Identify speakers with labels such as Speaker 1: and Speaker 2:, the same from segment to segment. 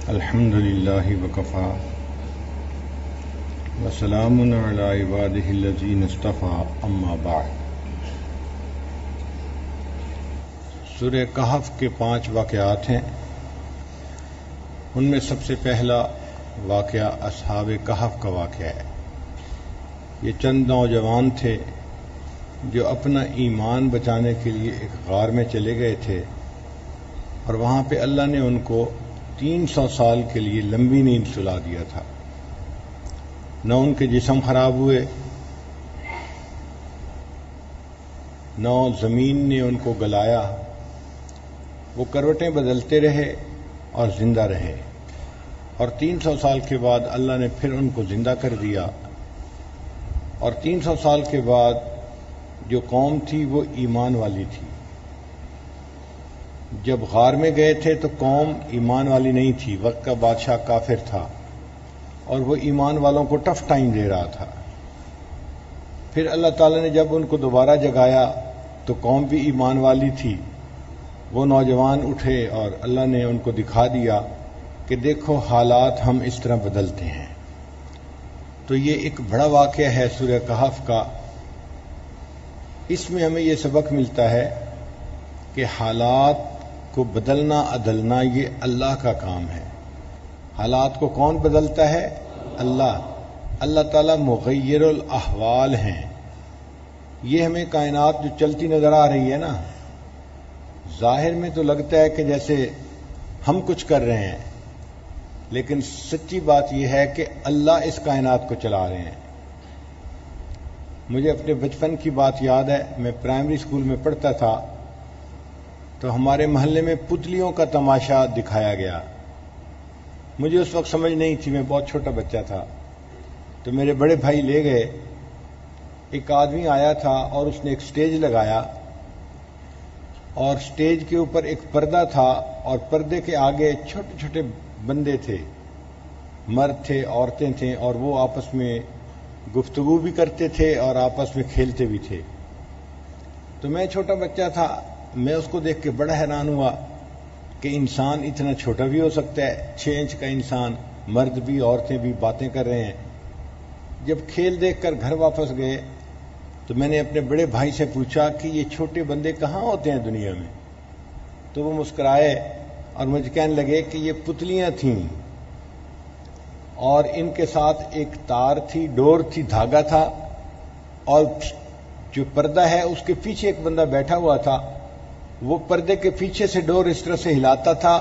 Speaker 1: الحمد للہ وکفی وسلام علی عبادہ الذین اصطفی اما بعد۔ سورہ کہف کے 5 واقعات ہیں۔ ان میں سب سے پہلا واقعہ اصحاب کہف کا واقعہ ہے۔ یہ چند نوجوان تھے جو اپنا ایمان بچانے کے لیے ایک غار میں چلے گئے تھے، اور وہاں پہ اللہ نے ان کو 300 سال کے لیے لمبی نیند سلا دیا تھا۔ نہ ان کے جسم خراب ہوئے، نہ زمین نے ان کو گلایا، وہ کروٹیں بدلتے رہے اور زندہ رہے، اور 300 سال کے بعد اللہ نے پھر ان کو زندہ کر دیا۔ اور 300 سال کے بعد جو قوم تھی وہ ایمان والی تھی۔ جب غار میں گئے تھے تو قوم ایمان والی نہیں تھی، وقت کا بادشاہ کافر تھا اور وہ ایمان والوں کو ٹف ٹائم دے رہا تھا۔ پھر اللہ تعالیٰ نے جب ان کو دوبارہ جگایا تو قوم بھی ایمان والی تھی۔ وہ نوجوان اٹھے اور اللہ نے ان کو دکھا دیا کہ دیکھو حالات ہم اس طرح بدلتے ہیں۔ تو یہ ایک بڑا واقعہ ہے سورہ کہف کا۔ اس میں ہمیں یہ سبق ملتا ہے کہ حالات کو بدلنا عدلنا یہ اللہ کا کام ہے۔ حالات کو کون بدلتا ہے؟ اللہ تعالیٰ مغیر الاحوال ہیں۔ یہ ہمیں کائنات جو چلتی نظر آ رہی ہے نا، ظاہر میں تو لگتا ہے کہ جیسے ہم کچھ کر رہے ہیں، لیکن سچی بات یہ ہے کہ اللہ اس کائنات کو چلا رہے ہیں۔ مجھے اپنے بچپن کی بات یاد ہے، میں پرائمری اسکول میں پڑھتا تھا تو ہمارے محلے میں پتلیوں کا تماشا دکھایا گیا۔ مجھے اس وقت سمجھ نہیں تھی، میں بہت چھوٹا بچہ تھا، تو میرے بڑے بھائی لے گئے۔ ایک آدمی آیا تھا اور اس نے ایک سٹیج لگایا، اور سٹیج کے اوپر ایک پردہ تھا، اور پردے کے آگے چھوٹے چھوٹے بندے تھے، مرد تھے، عورتیں تھیں، اور وہ آپس میں گفتگو بھی کرتے تھے اور آپس میں کھیلتے بھی تھے۔ تو میں چھوٹا بچہ تھا، میں اس کو دیکھ کے بڑا حیران ہوا کہ انسان اتنا چھوٹا بھی ہو سکتا ہے، 6 انچ کا انسان، مرد بھی عورتیں بھی باتیں کر رہے ہیں۔ جب کھیل دیکھ کر گھر واپس گئے تو میں نے اپنے بڑے بھائی سے پوچھا کہ یہ چھوٹے بندے کہاں ہوتے ہیں دنیا میں؟ تو وہ مسکرائے اور مجھے کہنے لگے کہ یہ پتلیاں تھیں، اور ان کے ساتھ ایک تار تھی، ڈور تھی، دھاگا تھا، اور جو پردہ ہے اس کے پیچھے ایک بندہ بیٹھا ہوا تھا۔ وہ پردے کے پیچھے سے ڈور اس طرح سے ہلاتا تھا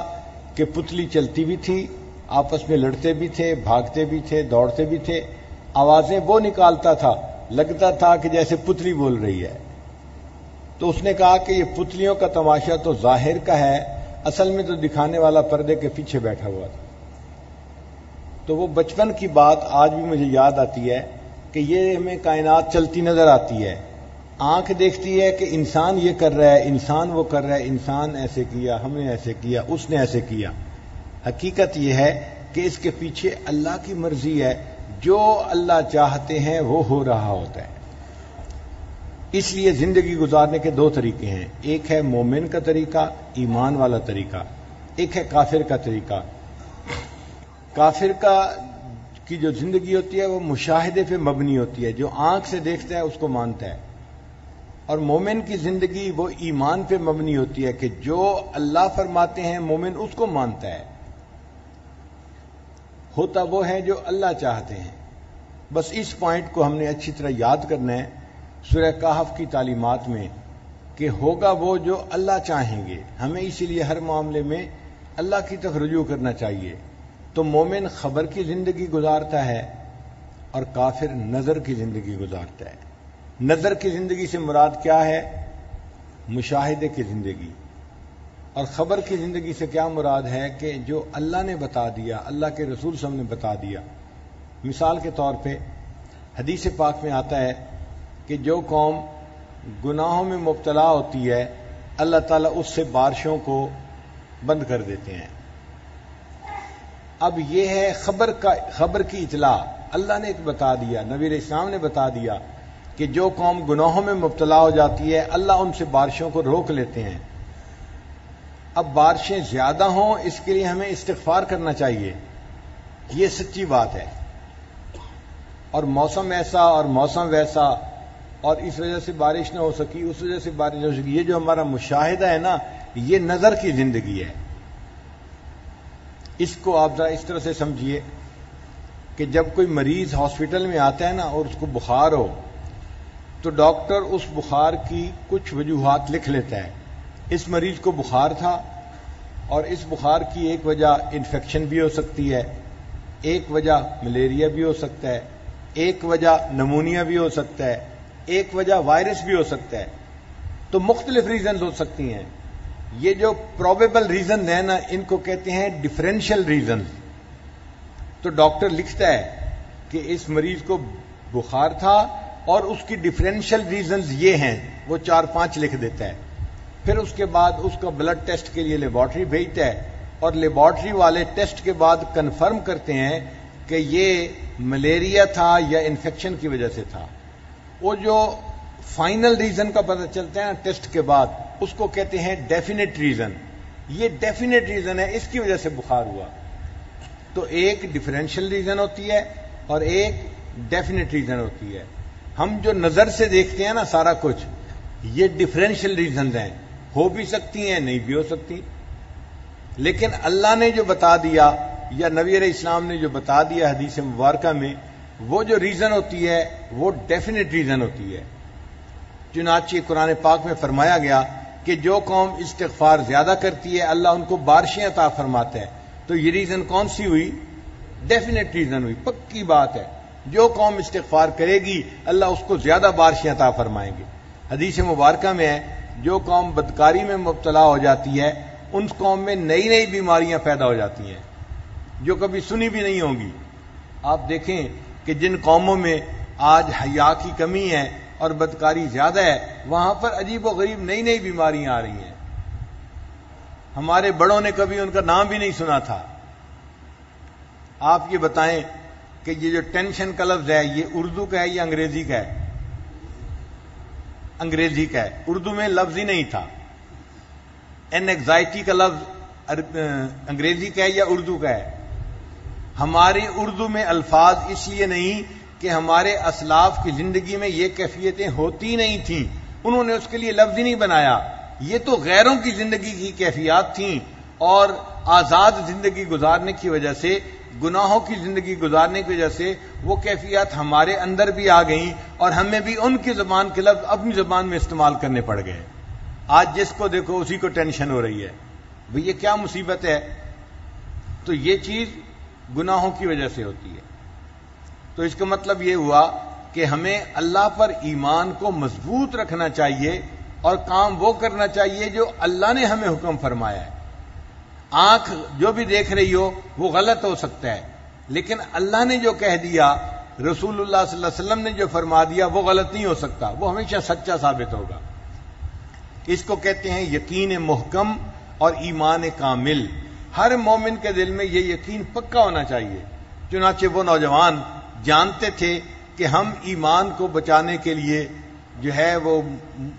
Speaker 1: کہ پتلی چلتی بھی تھی، آپس میں لڑتے بھی تھے، بھاگتے بھی تھے، دوڑتے بھی تھے، آوازیں وہ نکالتا تھا، لگتا تھا کہ جیسے پتلی بول رہی ہے۔ تو اس نے کہا کہ یہ پتلیوں کا تماشا تو ظاہر کا ہے، اصل میں تو دکھانے والا پردے کے پیچھے بیٹھا ہوا تھا۔ تو وہ بچپن کی بات آج بھی مجھے یاد آتی ہے کہ یہ ہمیں کائنات چلتی نظر آتی ہے۔ آنکھ دیکھتی ہے کہ انسان یہ کر رہا ہے، انسان وہ کر رہا ہے، انسان ایسے کیا، ہم نے ایسے کیا، اس نے ایسے کیا۔ حقیقت یہ ہے کہ اس کے پیچھے اللہ کی مرضی ہے، جو اللہ چاہتے ہیں وہ ہو رہا ہوتا ہے۔ اس لیے زندگی گزارنے کے 2 طریقے ہیں، ایک ہے مومن کا طریقہ، ایمان والا طریقہ، ایک ہے کافر کا طریقہ۔ کافر کی جو زندگی ہوتی ہے وہ مشاہدے پہ مبنی ہوتی ہے، جو آنکھ سے دیکھتا ہے اس کو مانتا ہے، اور مومن کی زندگی وہ ایمان پہ مبنی ہوتی ہے کہ جو اللہ فرماتے ہیں مومن اس کو مانتا ہے، ہوتا وہ ہے جو اللہ چاہتے ہیں۔ بس اس پوائنٹ کو ہم نے اچھی طرح یاد کرنا ہے سورہ کہف کی تعلیمات میں کہ ہوگا وہ جو اللہ چاہیں گے۔ ہمیں اسی لیے ہر معاملے میں اللہ کی طرف رجوع کرنا چاہیے۔ تو مومن خبر کی زندگی گزارتا ہے اور کافر نظر کی زندگی گزارتا ہے۔ نظر کی زندگی سے مراد کیا ہے؟ مشاہدے کی زندگی۔ اور خبر کی زندگی سے کیا مراد ہے؟ کہ جو اللہ نے بتا دیا، اللہ کے رسول صلی اللہ علیہ وسلم نے بتا دیا۔ مثال کے طور پہ حدیث پاک میں آتا ہے کہ جو قوم گناہوں میں مبتلا ہوتی ہے اللہ تعالیٰ اس سے بارشوں کو بند کر دیتے ہیں۔ اب یہ ہے خبر کی اطلاع، اللہ نے ایک بتا دیا، نبی علیہ السلام نے بتا دیا کہ جو قوم گناہوں میں مبتلا ہو جاتی ہے اللہ ان سے بارشوں کو روک لیتے ہیں۔ اب بارشیں زیادہ ہوں اس کے لیے ہمیں استغفار کرنا چاہیے، یہ سچی بات ہے، اور موسم ایسا اور موسم ویسا، اور اس وجہ سے بارش نہ ہو سکی، اس وجہ سے بارش نہ ہو سکی، یہ جو ہمارا مشاہدہ ہے نا، یہ نظر کی زندگی ہے۔ اس کو آپ ذرا اس طرح سے سمجھیے کہ جب کوئی مریض ہاسپٹل میں آتا ہے نا اور اس کو بخار ہو تو ڈاکٹر اس بخار کی کچھ وجوہات لکھ لیتا ہے۔ اس مریض کو بخار تھا اور اس بخار کی ایک وجہ انفیکشن بھی ہو سکتی ہے، ایک وجہ ملیریا بھی ہو سکتا ہے، ایک وجہ نمونیا بھی ہو سکتا ہے، ایک وجہ وائرس بھی ہو سکتا ہے، تو مختلف ریزنز ہو سکتی ہیں۔ یہ جو پروبیبل ریزن ہے نا، ان کو کہتے ہیں ڈفرینشیل ریزنز۔ تو ڈاکٹر لکھتا ہے کہ اس مریض کو بخار تھا اور اس کی ڈفرینشیل ریزنز یہ ہیں، وہ 4-5 لکھ دیتا ہے۔ پھر اس کے بعد اس کا بلڈ ٹیسٹ کے لیے لیبارٹری بھیجتا ہے، اور لیبارٹری والے ٹیسٹ کے بعد کنفرم کرتے ہیں کہ یہ ملیریا تھا یا انفیکشن کی وجہ سے تھا۔ وہ جو فائنل ریزن کا پتہ چلتا ہے نا ٹیسٹ کے بعد، اس کو کہتے ہیں ڈیفینیٹ ریزن۔ یہ ڈیفینیٹ ریزن ہے، اس کی وجہ سے بخار ہوا۔ تو ایک ڈفرینشیل ریزن ہوتی ہے اور ایک ڈیفینیٹ ریزن ہوتی ہے۔ ہم جو نظر سے دیکھتے ہیں نا سارا کچھ، یہ ڈفرینشیل ریزنز ہیں، ہو بھی سکتی ہیں نہیں بھی ہو سکتی، لیکن اللہ نے جو بتا دیا یا نبی علیہ السلام نے جو بتا دیا حدیث مبارکہ میں، وہ جو ریزن ہوتی ہے وہ ڈیفینیٹ ریزن ہوتی ہے۔ چنانچہ قرآن پاک میں فرمایا گیا کہ جو قوم استغفار زیادہ کرتی ہے اللہ ان کو بارشیں عطا فرماتا ہے۔ تو یہ ریزن کون سی ہوئی؟ ڈیفینیٹ ریزن ہوئی، پکی بات ہے۔ جو قوم استغفار کرے گی اللہ اس کو زیادہ بارشیں عطا فرمائیں گے۔ حدیث مبارکہ میں ہے جو قوم بدکاری میں مبتلا ہو جاتی ہے ان قوم میں نئی نئی بیماریاں پیدا ہو جاتی ہیں جو کبھی سنی بھی نہیں ہوں گی۔ آپ دیکھیں کہ جن قوموں میں آج حیا کی کمی ہے اور بدکاری زیادہ ہے، وہاں پر عجیب و غریب نئی نئی بیماریاں آ رہی ہیں۔ ہمارے بڑوں نے کبھی ان کا نام بھی نہیں سنا تھا۔ آپ یہ بتائیں کہ یہ جو ٹینشن کا لفظ ہے یہ اردو کا ہے یا انگریزی کا ہے؟ انگریزی کا ہے، اردو میں لفظ ہی نہیں تھا۔ اینگزائٹی کا لفظ انگریزی کا ہے یا اردو کا ہے؟ ہماری اردو میں الفاظ اس لیے نہیں کہ ہمارے اسلاف کی زندگی میں یہ کیفیتیں ہوتی نہیں تھیں، انہوں نے اس کے لیے لفظ ہی نہیں بنایا۔ یہ تو غیروں کی زندگی کی کیفیات تھیں، اور آزاد زندگی گزارنے کی وجہ سے، گناہوں کی زندگی گزارنے کی وجہ سے وہ کیفیات ہمارے اندر بھی آ گئیں، اور ہمیں بھی ان کی زبان کے لفظ اپنی زبان میں استعمال کرنے پڑ گئے۔ آج جس کو دیکھو اسی کو ٹینشن ہو رہی ہے، بھئی یہ کیا مصیبت ہے؟ تو یہ چیز گناہوں کی وجہ سے ہوتی ہے۔ تو اس کا مطلب یہ ہوا کہ ہمیں اللہ پر ایمان کو مضبوط رکھنا چاہیے اور کام وہ کرنا چاہیے جو اللہ نے ہمیں حکم فرمایا ہے۔ آنکھ جو بھی دیکھ رہی ہو وہ غلط ہو سکتا ہے، لیکن اللہ نے جو کہہ دیا، رسول اللہ صلی اللہ علیہ وسلم نے جو فرما دیا، وہ غلط نہیں ہو سکتا، وہ ہمیشہ سچا ثابت ہوگا۔ اس کو کہتے ہیں یقین محکم اور ایمان کامل۔ ہر مومن کے دل میں یہ یقین پکا ہونا چاہیے۔ چنانچہ وہ نوجوان جانتے تھے کہ ہم ایمان کو بچانے کے لیے جو ہے وہ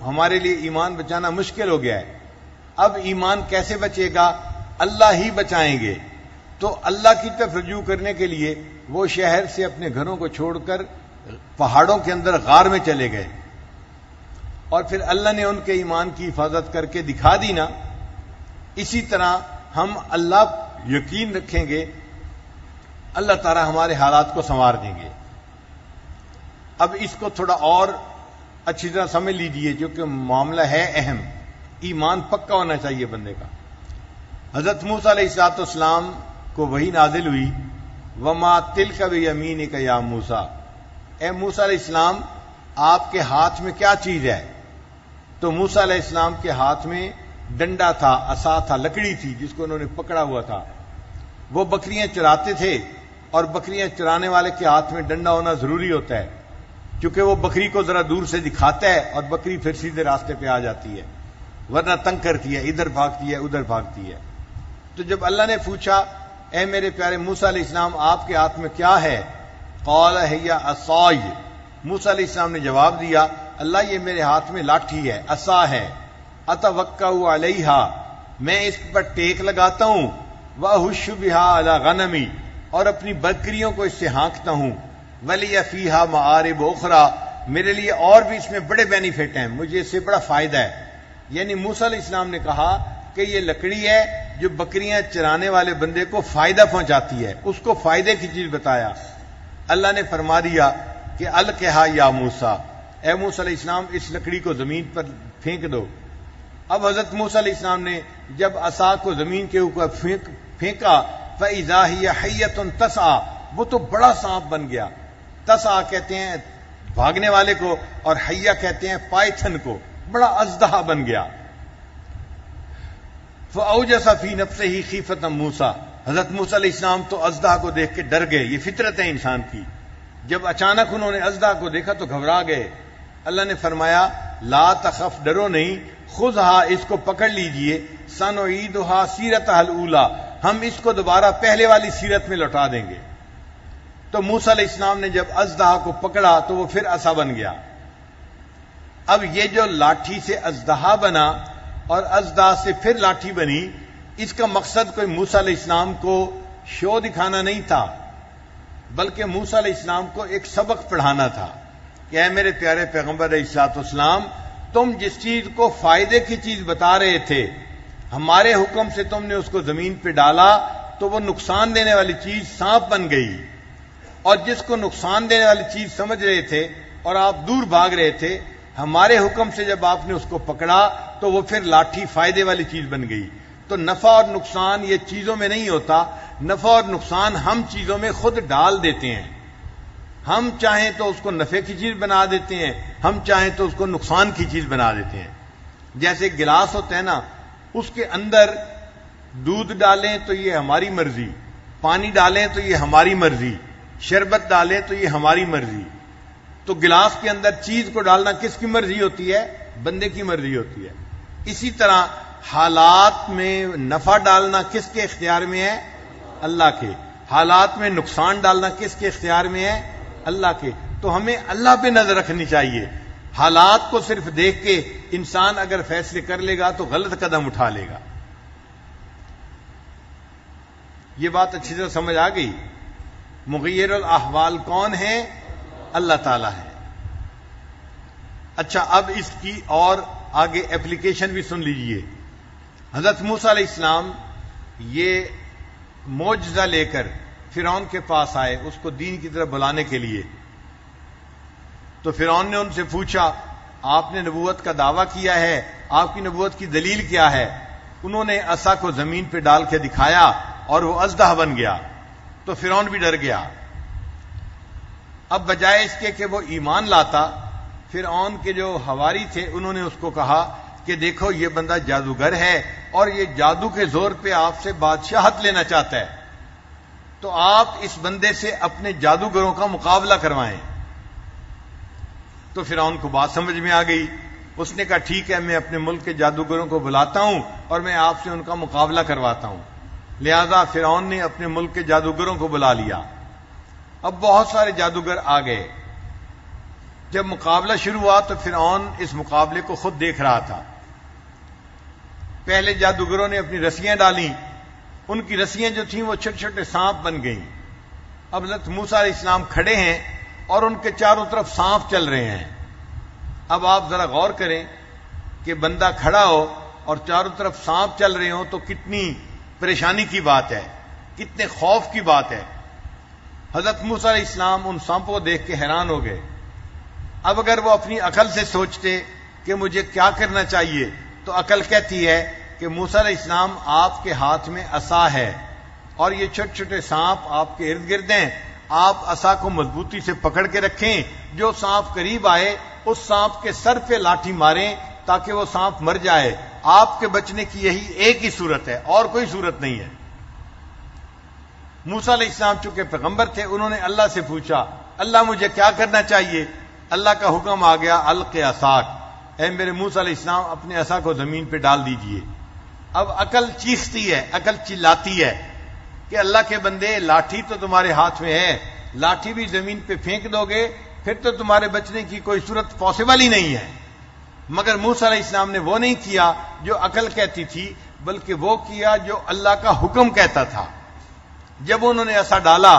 Speaker 1: ہمارے لیے ایمان بچانا مشکل ہو گیا ہے۔ اب ایمان کیسے بچے گا؟ اللہ ہی بچائیں گے۔ تو اللہ کی طرف رجوع کرنے کے لیے وہ شہر سے اپنے گھروں کو چھوڑ کر پہاڑوں کے اندر غار میں چلے گئے، اور پھر اللہ نے ان کے ایمان کی حفاظت کر کے دکھا دی نا۔ اسی طرح ہم اللہ یقین رکھیں گے، اللہ تعالی ہمارے حالات کو سنوار دیں گے۔ اب اس کو تھوڑا اور اچھی طرح سمجھ لیجئے، جو کہ معاملہ ہے اہم۔ ایمان پکا ہونا چاہیے بندے کا۔ حضرت موسیٰ علیہ السلام کو وحی نازل ہوئی، وما تلک بیمینک یا موسیٰ، اے موسیٰ علیہ السلام آپ کے ہاتھ میں کیا چیز ہے؟ تو موسیٰ علیہ السلام کے ہاتھ میں ڈنڈا تھا، عصا تھا، لکڑی تھی جس کو انہوں نے پکڑا ہوا تھا۔ وہ بکریاں چراتے تھے، اور بکریاں چرانے والے کے ہاتھ میں ڈنڈا ہونا ضروری ہوتا ہے، کیونکہ وہ بکری کو ذرا دور سے دکھاتا ہے اور بکری پھر سیدھے راستے پہ آ جاتی ہے، ورنہ تنگ کرتی ہے، ادھر بھاگتی ہے ادھر بھاگتی ہے۔ تو جب اللہ نے پوچھا اے میرے پیارے موسیٰ علیہ السلام آپ کے ہاتھ میں کیا ہے؟ قال ہی عصای، موسیٰ علیہ السلام نے جواب دیا اللہ یہ میرے ہاتھ میں لاٹھی ہے، عصا ہے، اتوکأ علیہا، میں اس پر ٹیک لگاتا ہوں، وَأَهُشُّ بِهَا عَلَى غَنَمِي، اور اپنی بکریوں کو اس سے ہانکتا ہوں، وَلِيَ فِيهَا مَآرِبُ أُخْرَى، میرے لیے اور بھی اس میں بڑے بینیفٹ ہیں، مجھے اس سے بڑا فائدہ ہے۔ یعنی موسیٰ علیہ السلام نے کہا کہ یہ لکڑی ہے جو بکریاں چرانے والے بندے کو فائدہ پہنچاتی ہے، اس کو فائدے کی چیز بتایا۔ اللہ نے فرما دیا کہ القھا یا موسیٰ، اے موسیٰ علیہ السلام اس لکڑی کو زمین پر پھینک دو۔ اب حضرت موسیٰ علیہ السلام نے جب عصا کو زمین کے اوپر پھینکا فَإِذَا هِيَ حَيَّةٌ تَسْعَىٰ، وہ تو بڑا سانپ بن گیا۔ تسعا کہتے ہیں بھاگنے والے کو، اور حیہ کہتے ہیں پائتھن کو، بڑا اژدہا بن گیا۔ فَأَوْجَسَ فِي نَفْسِهِ خِیفَةً موسیٰ، حضرت موسیٰ علیہ السلام تو اژدہا کو دیکھ کے ڈر گئے، یہ فطرت ہے انسان کی۔ جب اچانک انہوں نے اژدہا کو دیکھا تو گھبرا گئے۔ اللہ نے فرمایا لا تخف، ڈرو نہیں، خذھا، اس کو پکڑ لیجئے، سنعیدھا سیرتھا الاولیٰ، ہم اس کو دوبارہ پہلے والی سیرت میں لوٹا دیں گے۔ تو موسیٰ علیہ السلام نے جب اژدہا کو پکڑا تو وہ پھر عصا بن گیا۔ اب یہ جو لاٹھی سے اژدہا بنا اور اژدہا سے پھر لاٹھی بنی، اس کا مقصد کوئی موسیٰ علیہ السلام کو شو دکھانا نہیں تھا، بلکہ موسیٰ علیہ السلام کو ایک سبق پڑھانا تھا کہ اے میرے پیارے پیغمبر علیہ الصلوۃ والسلام، تم جس چیز کو فائدے کی چیز بتا رہے تھے، ہمارے حکم سے تم نے اس کو زمین پہ ڈالا تو وہ نقصان دینے والی چیز سانپ بن گئی، اور جس کو نقصان دینے والی چیز سمجھ رہے تھے اور آپ دور بھاگ رہے تھے، ہمارے حکم سے جب آپ نے اس کو پکڑا تو وہ پھر لاٹھی فائدے والی چیز بن گئی۔ تو نفع اور نقصان یہ چیزوں میں نہیں ہوتا، نفع اور نقصان ہم چیزوں میں خود ڈال دیتے ہیں۔ ہم چاہیں تو اس کو نفع کی چیز بنا دیتے ہیں، ہم چاہیں تو اس کو نقصان کی چیز بنا دیتے ہیں۔ جیسے گلاس ہوتا ہے نا، اس کے اندر دودھ ڈالیں تو یہ ہماری مرضی، پانی ڈالیں تو یہ ہماری مرضی، شربت ڈالیں تو یہ ہماری مرضی۔ تو گلاس کے اندر چیز کو ڈالنا کس کی مرضی ہوتی ہے؟ بندے کی مرضی ہوتی ہے۔ اسی طرح حالات میں نفع ڈالنا کس کے اختیار میں ہے؟ اللہ کے۔ حالات میں نقصان ڈالنا کس کے اختیار میں ہے؟ اللہ کے۔ تو ہمیں اللہ پہ نظر رکھنی چاہیے۔ حالات کو صرف دیکھ کے انسان اگر فیصلے کر لے گا تو غلط قدم اٹھا لے گا۔ یہ بات اچھی طرح سمجھ آ گئی؟ مغیر الاحوال کون ہے؟ اللہ تعالیٰ ہے۔ اچھا، اب اس کی اور آگے اپلیکیشن بھی سن لیجئے۔ حضرت موسیٰ علیہ السلام یہ معجزہ لے کر فرعون کے پاس آئے اس کو دین کی طرف بلانے کے لیے۔ تو فرعون نے ان سے پوچھا آپ نے نبوت کا دعویٰ کیا ہے، آپ کی نبوت کی دلیل کیا ہے؟ انہوں نے عصا کو زمین پہ ڈال کے دکھایا اور وہ اژدہا بن گیا۔ تو فرعون بھی ڈر گیا۔ اب بجائے اس کے کہ وہ ایمان لاتا، فرعون کے جو حواری تھے انہوں نے اس کو کہا کہ دیکھو یہ بندہ جادوگر ہے اور یہ جادو کے زور پہ آپ سے بادشاہت لینا چاہتا ہے، تو آپ اس بندے سے اپنے جادوگروں کا مقابلہ کروائیں۔ تو فرعون کو بات سمجھ میں آ گئی، اس نے کہا ٹھیک ہے، میں اپنے ملک کے جادوگروں کو بلاتا ہوں اور میں آپ سے ان کا مقابلہ کرواتا ہوں۔ لہذا فرعون نے اپنے ملک کے جادوگروں کو بلا لیا۔ اب بہت سارے جادوگر آ گئے۔ جب مقابلہ شروع ہوا تو فرعون اس مقابلے کو خود دیکھ رہا تھا۔ پہلے جادوگروں نے اپنی رسیاں ڈالیں، ان کی رسیاں جو تھیں وہ چھوٹے چھوٹے سانپ بن گئیں۔ اب حضرت موسیٰ علیہ السلام کھڑے ہیں اور ان کے چاروں طرف سانپ چل رہے ہیں۔ اب آپ ذرا غور کریں کہ بندہ کھڑا ہو اور چاروں طرف سانپ چل رہے ہوں تو کتنی پریشانی کی بات ہے، کتنے خوف کی بات ہے۔ حضرت موسیٰ علیہ السلام ان سانپوں کو دیکھ کے حیران ہو گئے۔ اب اگر وہ اپنی عقل سے سوچتے کہ مجھے کیا کرنا چاہیے، تو عقل کہتی ہے کہ موسیٰ علیہ السلام آپ کے ہاتھ میں عصا ہے اور یہ چھوٹے چھوٹے سانپ آپ کے ارد گرد ہیں، آپ عصا کو مضبوطی سے پکڑ کے رکھیں، جو سانپ قریب آئے اس سانپ کے سر پہ لاٹھی ماریں تاکہ وہ سانپ مر جائے۔ آپ کے بچنے کی یہی ایک ہی صورت ہے اور کوئی صورت نہیں ہے۔ موسیٰ علیہ السلام چونکہ پیغمبر تھے، انہوں نے اللہ سے پوچھا اللہ مجھے کیا کرنا چاہیے؟ اللہ کا حکم آ گیا الق عصاک، اے میرے موسیٰ علیہ السلام اپنے عصا کو زمین پہ ڈال دیجئے۔ اب عقل چیختی ہے، عقل چلاتی ہے کہ اللہ کے بندے لاٹھی تو تمہارے ہاتھ میں ہے، لاٹھی بھی زمین پہ پھینک دو گے پھر تو تمہارے بچنے کی کوئی صورت پاسبل ہی نہیں ہے۔ مگر موسیٰ علیہ السلام نے وہ نہیں کیا جو عقل کہتی تھی، بلکہ وہ کیا جو اللہ کا حکم کہتا تھا۔ جب انہوں نے ایسا ڈالا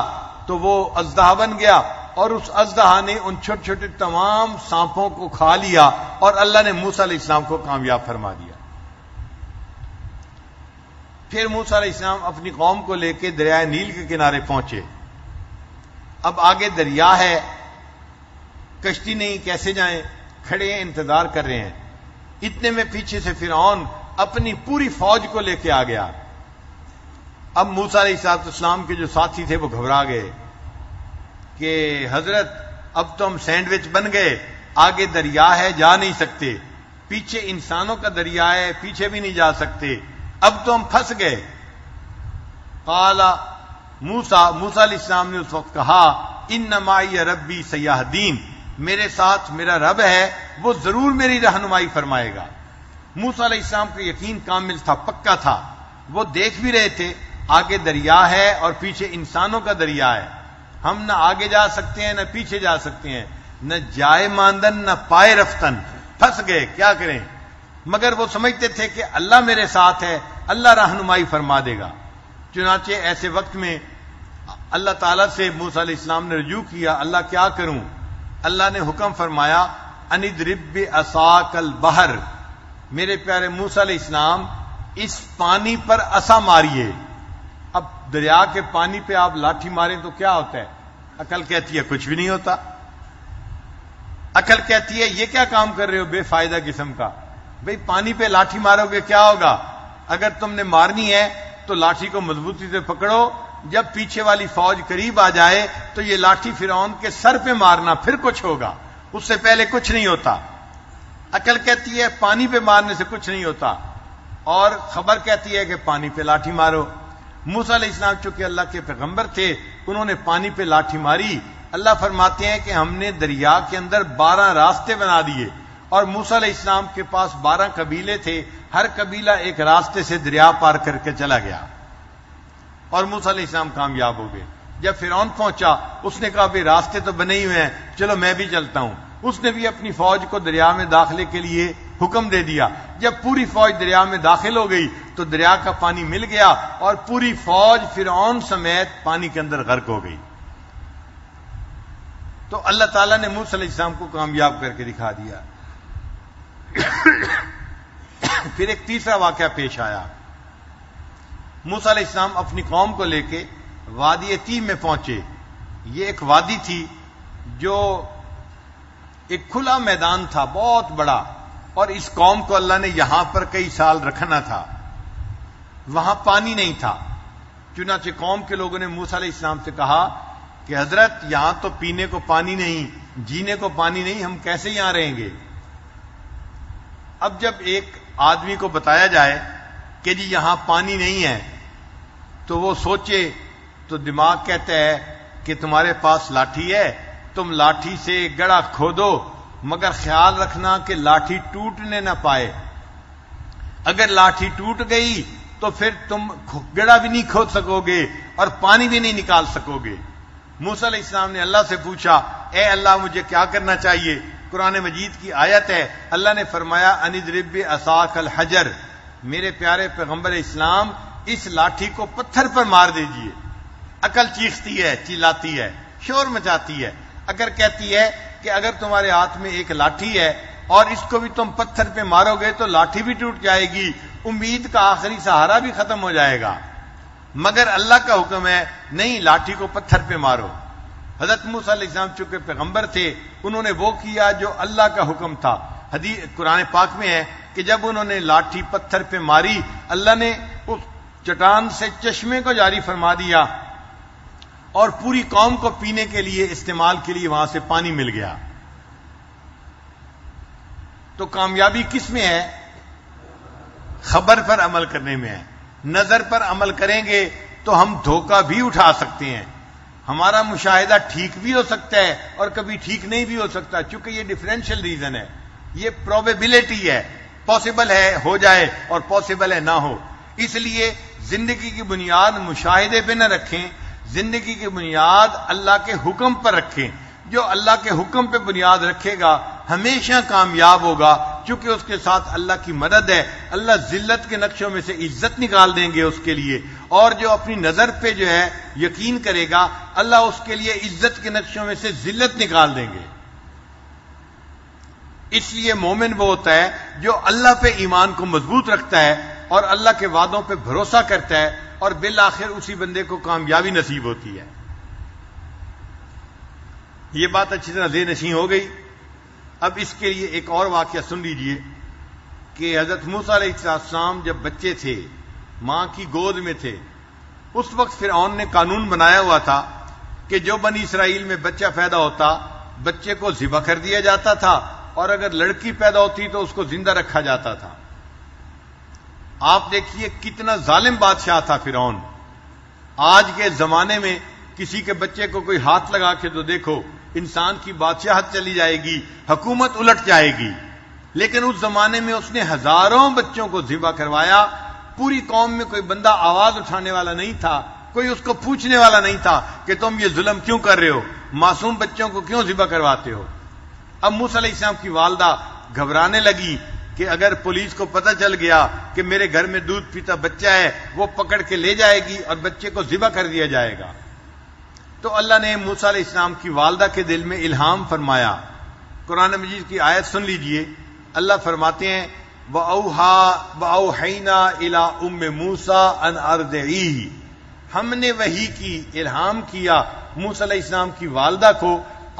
Speaker 1: تو وہ اژدہا بن گیا، اور اس اژدہا نے ان چھوٹے چھوٹے تمام سانپوں کو کھا لیا، اور اللہ نے موسیٰ علیہ السلام کو کامیاب فرما دیا۔ پھر موسیٰ علیہ السلام اپنی قوم کو لے کے دریائے نیل کے کنارے پہنچے۔ اب آگے دریا ہے، کشتی نہیں، کیسے جائیں؟ کھڑے ہیں، انتظار کر رہے ہیں۔ اتنے میں پیچھے سے فرعون اپنی پوری فوج کو لے کے آ گیا۔ اب موسیٰ علیہ السلام کے جو ساتھی تھے وہ گھبرا گئے کہ حضرت اب تو ہم سینڈوچ بن گئے، آگے دریا ہے، جا نہیں سکتے، پیچھے انسانوں کا دریا ہے، پیچھے بھی نہیں جا سکتے، اب تو ہم پھنس گئے۔ قال موسیٰ علیہ السلام نے اس وقت کہا ان معی ربی سیہدین، میرے ساتھ میرا رب ہے، وہ ضرور میری رہنمائی فرمائے گا۔ موسیٰ علیہ السلام کا یقین کامل تھا، پکا تھا، وہ دیکھ بھی رہے تھے آگے دریا ہے اور پیچھے انسانوں کا دریا ہے، ہم نہ آگے جا سکتے ہیں نہ پیچھے جا سکتے ہیں، نہ جائے ماندن نہ پائے رفتن، پھنس گئے، کیا کریں؟ مگر وہ سمجھتے تھے کہ اللہ میرے ساتھ ہے، اللہ رہنمائی فرما دے گا۔ چنانچہ ایسے وقت میں اللہ تعالیٰ سے موسیٰ علیہ السلام نے رجوع کیا، اللہ کیا کروں؟ اللہ نے حکم فرمایا ان اضرب بعصاک البحر، میرے پیارے موسیٰ علیہ السلام اس پانی پر عصا ماریے۔ اب دریا کے پانی پہ آپ لاٹھی ماریں تو کیا ہوتا ہے؟ عقل کہتی ہے کچھ بھی نہیں ہوتا، عقل کہتی ہے یہ کیا کام کر رہے ہو بے فائدہ قسم کا، بھئی پانی پہ لاٹھی مارو گے کیا ہوگا؟ اگر تم نے مارنی ہے تو لاٹھی کو مضبوطی سے پکڑو، جب پیچھے والی فوج قریب آ جائے تو یہ لاٹھی فرعون کے سر پہ مارنا، پھر کچھ ہوگا، اس سے پہلے کچھ نہیں ہوتا۔ عقل کہتی ہے پانی پہ مارنے سے کچھ نہیں ہوتا، اور خبر کہتی ہے کہ پانی پہ لاٹھی مارو۔ موسیٰ علیہ السلام چونکہ اللہ کے پیغمبر تھے، انہوں نے پانی پہ لاٹھی ماری۔ اللہ فرماتے ہیں کہ ہم نے دریا کے اندر 12 راستے بنا دیے، اور موسیٰ علیہ السلام کے پاس 12 قبیلے تھے، ہر قبیلہ ایک راستے سے دریا پار کر کے چلا گیا، اور موسیٰ علیہ السلام کامیاب ہو گئے۔ جب فرعون پہنچا اس نے کہا بھی راستے تو بنے ہی ہوئے ہیں، چلو میں بھی چلتا ہوں۔ اس نے بھی اپنی فوج کو دریا میں داخلے کے لیے حکم دے دیا۔ جب پوری فوج دریا میں داخل ہو گئی تو دریا کا پانی مل گیا، اور پوری فوج فرعون سمیت پانی کے اندر غرق ہو گئی۔ تو اللہ تعالیٰ نے موسیٰ علیہ السلام کو کامیاب کر کے دکھا دیا۔ پھر ایک تیسرا واقعہ پیش آیا۔ موسیٰ علیہ السلام اپنی قوم کو لے کے وادی تیہ میں پہنچے۔ یہ ایک وادی تھی جو ایک کھلا میدان تھا بہت بڑا، اور اس قوم کو اللہ نے یہاں پر کئی سال رکھنا تھا، وہاں پانی نہیں تھا۔ چنانچہ قوم کے لوگوں نے موسیٰ علیہ السلام سے کہا کہ حضرت یہاں تو پینے کو پانی نہیں، جینے کو پانی نہیں، ہم کیسے یہاں رہیں گے؟ اب جب ایک آدمی کو بتایا جائے کہ جی یہاں پانی نہیں ہے تو وہ سوچے تو دماغ کہتا ہے کہ تمہارے پاس لاٹھی ہے، تم لاٹھی سے گڑھا کھودو، مگر خیال رکھنا کہ لاٹھی ٹوٹنے نہ پائے۔ اگر لاٹھی ٹوٹ گئی تو پھر تم گڑھا بھی نہیں کھود سکو گے اور پانی بھی نہیں نکال سکو گے۔ موسیٰ علیہ السلام نے اللہ سے پوچھا اے اللہ مجھے کیا کرنا چاہیے؟ قرآن مجید کی آیت ہے، اللہ نے فرمایا ان اضرب بعصاک الحجر، میرے پیارے پیغمبر اسلام اس لاٹھی کو پتھر پر مار دیجئے۔ عقل چیختی ہے، چلاتی ہے، شور مچاتی ہے۔ عقل کہتی ہے کہ اگر تمہارے ہاتھ میں ایک لاٹھی ہے اور اس کو بھی تم پتھر پہ مارو گے تو لاٹھی بھی ٹوٹ جائے گی، امید کا آخری سہارا بھی ختم ہو جائے گا۔ مگر اللہ کا حکم ہے نہیں، لاٹھی کو پتھر پہ مارو۔ حضرت موسیٰ علیہ السلام چونکہ پیغمبر تھے، انہوں نے وہ کیا جو اللہ کا حکم تھا۔ حدیث قرآن پاک میں ہے کہ جب انہوں نے لاٹھی پتھر پہ ماری، اللہ نے اس چٹان سے چشمے کو جاری فرما دیا، اور پوری قوم کو پینے کے لیے استعمال کے لیے وہاں سے پانی مل گیا۔ تو کامیابی کس میں ہے؟ خبر پر عمل کرنے میں ہے۔ نظر پر عمل کریں گے تو ہم دھوکہ بھی اٹھا سکتے ہیں، ہمارا مشاہدہ ٹھیک بھی ہو سکتا ہے اور کبھی ٹھیک نہیں بھی ہو سکتا، چونکہ یہ ڈیفرینشیل ریزن ہے، یہ پروبیبلٹی ہے، پاسبل ہے ہو جائے اور پاسبل ہے نہ ہو۔ اس لیے زندگی کی بنیاد مشاہدے پہ نہ رکھیں، زندگی کی بنیاد اللہ کے حکم پر رکھیں۔ جو اللہ کے حکم پہ بنیاد رکھے گا ہمیشہ کامیاب ہوگا، چونکہ اس کے ساتھ اللہ کی مدد ہے، اللہ ذلت کے نقشوں میں سے عزت نکال دیں گے اس کے لیے، اور جو اپنی نظر پہ جو ہے یقین کرے گا اللہ اس کے لیے عزت کے نقشوں میں سے ذلت نکال دیں گے۔ اس لیے مومن وہ ہوتا ہے جو اللہ پہ ایمان کو مضبوط رکھتا ہے اور اللہ کے وعدوں پہ بھروسہ کرتا ہے، اور بالآخر اسی بندے کو کامیابی نصیب ہوتی ہے۔ یہ بات اچھی طرح ذہن نشین ہو گئی۔ اب اس کے لیے ایک اور واقعہ سن لیجئے کہ حضرت موسیٰ علیہ السلام جب بچے تھے، ماں کی گود میں تھے، اس وقت فرعون نے قانون بنایا ہوا تھا کہ جو بنی اسرائیل میں بچہ پیدا ہوتا بچے کو ذبح کر دیا جاتا تھا، اور اگر لڑکی پیدا ہوتی تو اس کو زندہ رکھا جاتا تھا۔ آپ دیکھیے کتنا ظالم بادشاہ تھا فرعون۔ آج کے زمانے میں کسی کے بچے کو کوئی ہاتھ لگا کے تو دیکھو انسان کی بادشاہت چلی جائے گی، حکومت الٹ جائے گی، لیکن اس زمانے میں اس نے ہزاروں بچوں کو ذبح کروایا۔ پوری قوم میں کوئی بندہ آواز اٹھانے والا نہیں تھا، کوئی اس کو پوچھنے والا نہیں تھا کہ تم یہ ظلم کیوں کر رہے ہو، معصوم بچوں کو کیوں ذبح کرواتے ہو۔ اب موسیٰ علیہ السلام کی والدہ گھبرانے لگی کہ اگر پولیس کو پتہ چل گیا کہ میرے گھر میں دودھ پیتا بچہ ہے، وہ پکڑ کے لے جائے گی اور بچے کو ذبح کر دیا جائے گا۔ تو اللہ نے موسیٰ علیہ السلام کی والدہ کے دل میں الہام فرمایا۔ قرآن مجید کی آیت سن لیجئے، اللہ فرماتے ہیں وَأَوْحَيْنَا إِلَىٰ أُمِّ مُوسَىٰ أَنْ أَرْضِعِيهِ، ہم نے وحی کی، الہام کیا موسیٰ علیہ السلام کی والدہ کو،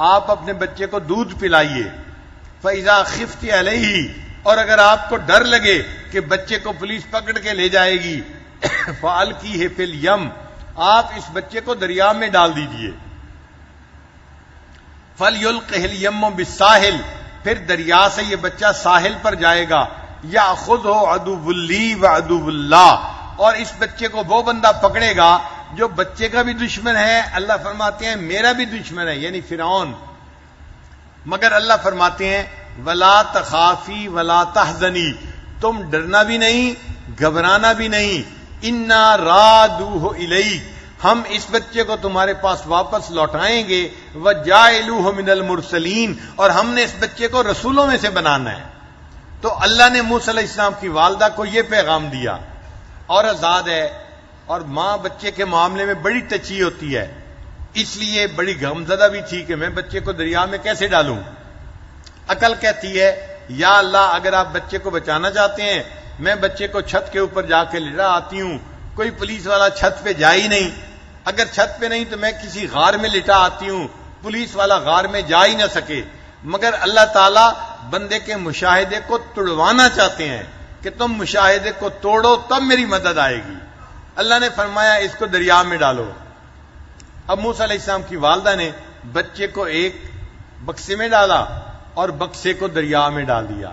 Speaker 1: آپ اپنے بچے کو دودھ پلائیے۔ فَإِذَا خِفْتِ عَلَيْهِ، اور اگر آپ کو ڈر لگے کہ بچے کو پولیس پکڑ کے لے جائے گی، فَأَلْقِيهِ فِي الْيَمِّ، آپ اس بچے کو دریا میں ڈال دیجئے۔ فَلْيُلْقِهِ الْيَمُّ بِالسَّاحِلِ، پھر دریا سے یہ بچہ ساحل پر جائے گا۔ يَأْخُذْهُ عَدُوٌّ لِّي وَعَدُوٌّ اللَّهِ، اور اس بچے کو وہ بندہ پکڑے گا جو بچے کا بھی دشمن ہے، اللہ فرماتے ہیں میرا بھی دشمن ہے، یعنی فرعون۔ مگر اللہ فرماتے ہیں وَلَا تَخَافِي وَلَا تَحْزَنِي، تم ڈرنا بھی نہیں گھبرانا بھی نہیں، اِنَّا رَادُوهُ إِلَيْكَ، ہم اس بچے کو تمہارے پاس واپس لوٹائیں گے، وَجَاعِلُوهُ مِنَ الْمُرْسَلِينَ، اور ہم نے اس بچے کو رسولوں میں سے بنانا ہے۔ تو اللہ نے موسیٰ علیہ السلام کی والدہ کو یہ پیغام دیا، اور آزاد ہے، اور ماں بچے کے معاملے میں بڑی ٹچی ہوتی ہے، اس لیے بڑی غمزدہ بھی تھی کہ میں بچے کو دریا میں کیسے ڈالوں۔ عقل کہتی ہے یا اللہ اگر آپ بچے کو بچانا چاہتے ہیں، میں بچے کو چھت کے اوپر جا کے لٹا آتی ہوں، کوئی پولیس والا چھت پہ جا ہی نہیں، اگر چھت پہ نہیں تو میں کسی غار میں لٹا آتی ہوں، پولیس والا غار میں جا ہی نہ سکے۔ مگر اللہ تعالیٰ بندے کے مشاہدے کو توڑوانا چاہتے ہیں کہ تم مشاہدے کو توڑو تب میری مدد آئے گی۔ اللہ نے فرمایا اس کو دریا میں ڈالو۔ اب موسیٰ علیہ السلام کی والدہ نے بچے کو ایک بکسے میں ڈالا اور بکسے کو دریا میں ڈال دیا۔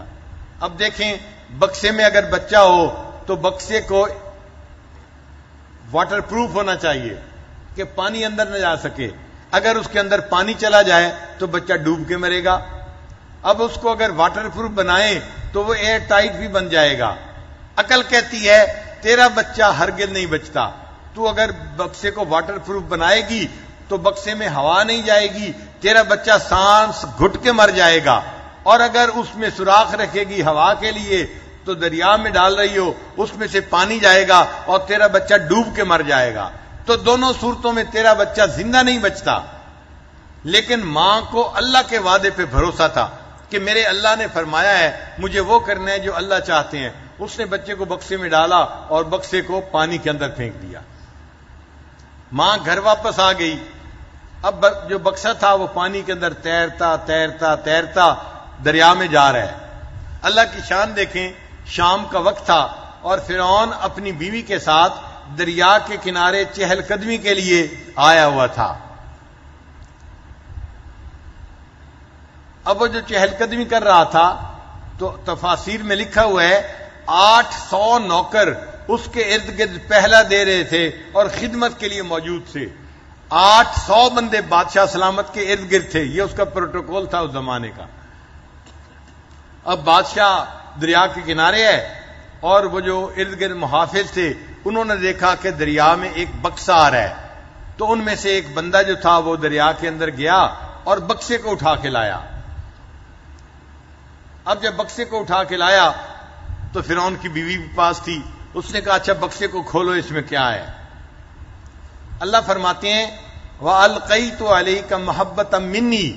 Speaker 1: اب دیکھیں بکسے میں اگر بچہ ہو تو بکسے کو واٹر پروف ہونا چاہیے کہ پانی اندر نہ جا سکے، اگر اس کے اندر پانی چلا جائے تو بچہ ڈوب کے مرے گا۔ اب اس کو اگر واٹر پروف بنائیں تو وہ ایئر ٹائٹ بھی بن جائے گا۔ عقل کہتی ہے تیرا بچہ ہرگز نہیں بچتا، تو اگر بکسے کو واٹر پروف بنائے گی تو بکسے میں ہوا نہیں جائے گی، تیرا بچہ سانس گھٹ کے مر جائے گا، اور اگر اس میں سوراخ رکھے گی ہوا کے لیے تو دریا میں ڈال رہی ہو اس میں سے پانی جائے گا اور تیرا بچہ ڈوب کے مر جائے گا۔ تو دونوں صورتوں میں تیرا بچہ زندہ نہیں بچتا۔ لیکن ماں کو اللہ کے وعدے پہ بھروسہ تھا کہ میرے اللہ نے فرمایا ہے مجھے وہ کرنا ہے جو اللہ چاہتے ہیں۔ اس نے بچے کو بکسے میں ڈالا اور بکسے کو پانی کے اندر پھینک دیا۔ ماں گھر واپس آ گئی۔ اب جو بکسا تھا وہ پانی کے اندر تیرتا تیرتا تیرتا دریا میں جا رہا ہے۔ اللہ کی شان دیکھیں، شام کا وقت تھا اور فرعون اپنی بیوی کے ساتھ دریا کے کنارے چہل قدمی کے لیے آیا ہوا تھا۔ اب وہ جو چہل قدمی کر رہا تھا تو تفاسیر میں لکھا ہوا ہے 800 نوکر اس کے ارد گرد پہلا دے رہے تھے اور خدمت کے لیے موجود تھے۔ 800 بندے بادشاہ سلامت کے ارد گرد تھے، یہ اس کا پروٹوکول تھا اس زمانے کا۔ اب بادشاہ دریا کے کنارے ہے اور وہ جو ارد گرد محافظ تھے انہوں نے دیکھا کہ دریا میں ایک بکسا آ رہا ہے، تو ان میں سے ایک بندہ جو تھا وہ دریا کے اندر گیا اور بکسے کو اٹھا کے لایا۔ اب جب بکسے کو اٹھا کے لایا تو فرعون کی بیوی بھی پاس تھی. اس نے کہا اچھا بکسے کو کھولو, اس میں کیا ہے؟ اللہ فرماتے ہیں وَأَلْقَيْتُ عَلَيْكَ مَحَبَّةً مِّنِّي,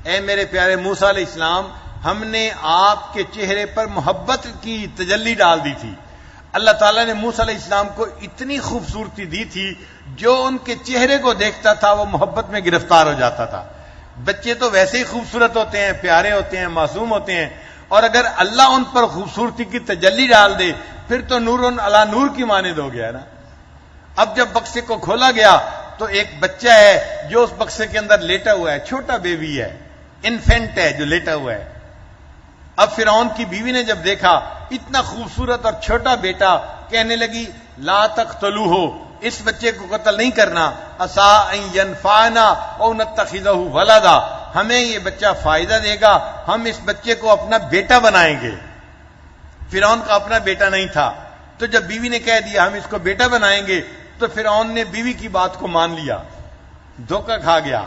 Speaker 1: اے میرے پیارے موسیٰ علیہ السلام, ہم نے آپ کے چہرے پر محبت کی تجلی ڈال دی تھی. اللہ تعالیٰ نے موسیٰ علیہ السلام کو اتنی خوبصورتی دی تھی, جو ان کے چہرے کو دیکھتا تھا وہ محبت میں گرفتار ہو جاتا تھا. بچے تو ویسے ہی خوبصورت ہوتے ہیں, پیارے ہوتے ہیں, معصوم ہوتے ہیں, اور اگر اللہ ان پر خوبصورتی کی تجلی ڈال دے پھر تو نور علی نور کی مانند ہو گیا نا. اب جب بکسے کو کھولا گیا تو ایک بچہ ہے جو اس بکسے کے اندر لیٹا ہوا ہے, چھوٹا بیبی ہے, انفینٹ ہے جو لیٹا ہوا ہے. اب فرعون کی بیوی نے جب دیکھا اتنا خوبصورت اور چھوٹا بیٹا, کہنے لگی لا تقتلوہ, اس بچے کو قتل نہیں کرنا, عسیٰ ان ینفعنا او نتخذہ ولدا, ہمیں یہ بچہ فائدہ دے گا, ہم اس بچے کو اپنا بیٹا بنائیں گے. فرعون کا اپنا بیٹا نہیں تھا, تو جب بیوی نے کہہ دیا ہم اس کو بیٹا بنائیں گے تو فرعون نے بیوی کی بات کو مان لیا, دھوکہ کھا گیا.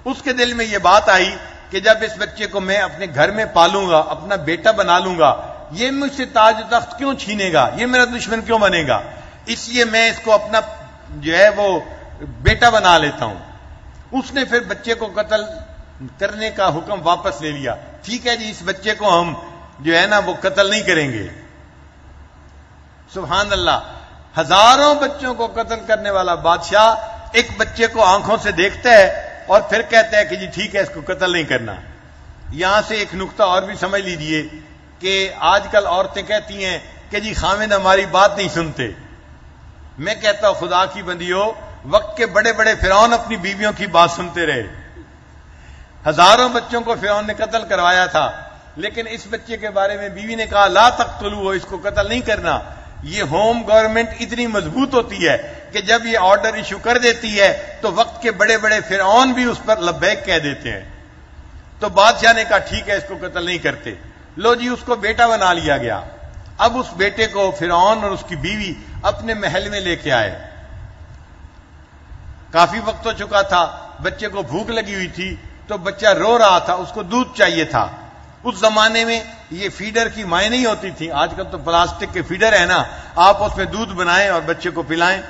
Speaker 1: اس کے دل میں یہ بات آئی کہ جب اس بچے کو میں اپنے گھر میں پالوں گا, اپنا بیٹا بنا لوں گا, یہ مجھ سے تاج و تخت کیوں چھینے گا, یہ میرا دشمن کیوں بنے گا, اس لیے میں اس کو اپنا جو ہے وہ بیٹا بنا لیتا ہوں. اس نے پھر بچے کو قتل کرنے کا حکم واپس لے لیا. ٹھیک ہے جی, اس بچے کو ہم جو ہے نا وہ قتل نہیں کریں گے. سبحان اللہ, ہزاروں بچوں کو قتل کرنے والا بادشاہ ایک بچے کو آنکھوں سے دیکھتا ہے اور پھر کہتا ہے کہ جی ٹھیک ہے اس کو قتل نہیں کرنا. یہاں سے ایک نقطہ اور بھی سمجھ لیجئے کہ آج کل عورتیں کہتی ہیں کہ جی خاوند ہماری بات نہیں سنتے. میں کہتا ہوں خدا کی بندیو, وقت کے بڑے بڑے فرعون اپنی بیویوں کی بات سنتے رہے. ہزاروں بچوں کو فرعون نے قتل کروایا تھا, لیکن اس بچے کے بارے میں بیوی نے کہا لا تقتلوہ, اس کو قتل نہیں کرنا. یہ ہوم گورنمنٹ اتنی مضبوط ہوتی ہے کہ جب یہ آرڈر ایشو کر دیتی ہے تو وقت کے بڑے بڑے فرعون بھی اس پر لبیک کہہ دیتے ہیں. تو بادشاہ نے کہا ٹھیک ہے اس کو قتل نہیں کرتے. لو جی, اس کو بیٹا بنا لیا گیا. اب اس بیٹے کو فرعون اور اس کی بیوی اپنے محل میں لے کے آئے. کافی وقت ہو چکا تھا, بچے کو بھوک لگی ہوئی تھی, تو بچہ رو رہا تھا, اس کو دودھ چاہیے تھا. اس زمانے میں یہ فیڈر کی مائیں نہیں ہوتی تھی, آج کل تو پلاسٹک کے فیڈر ہے نا, آپ اس میں دودھ بنائیں اور بچے کو پلائیں.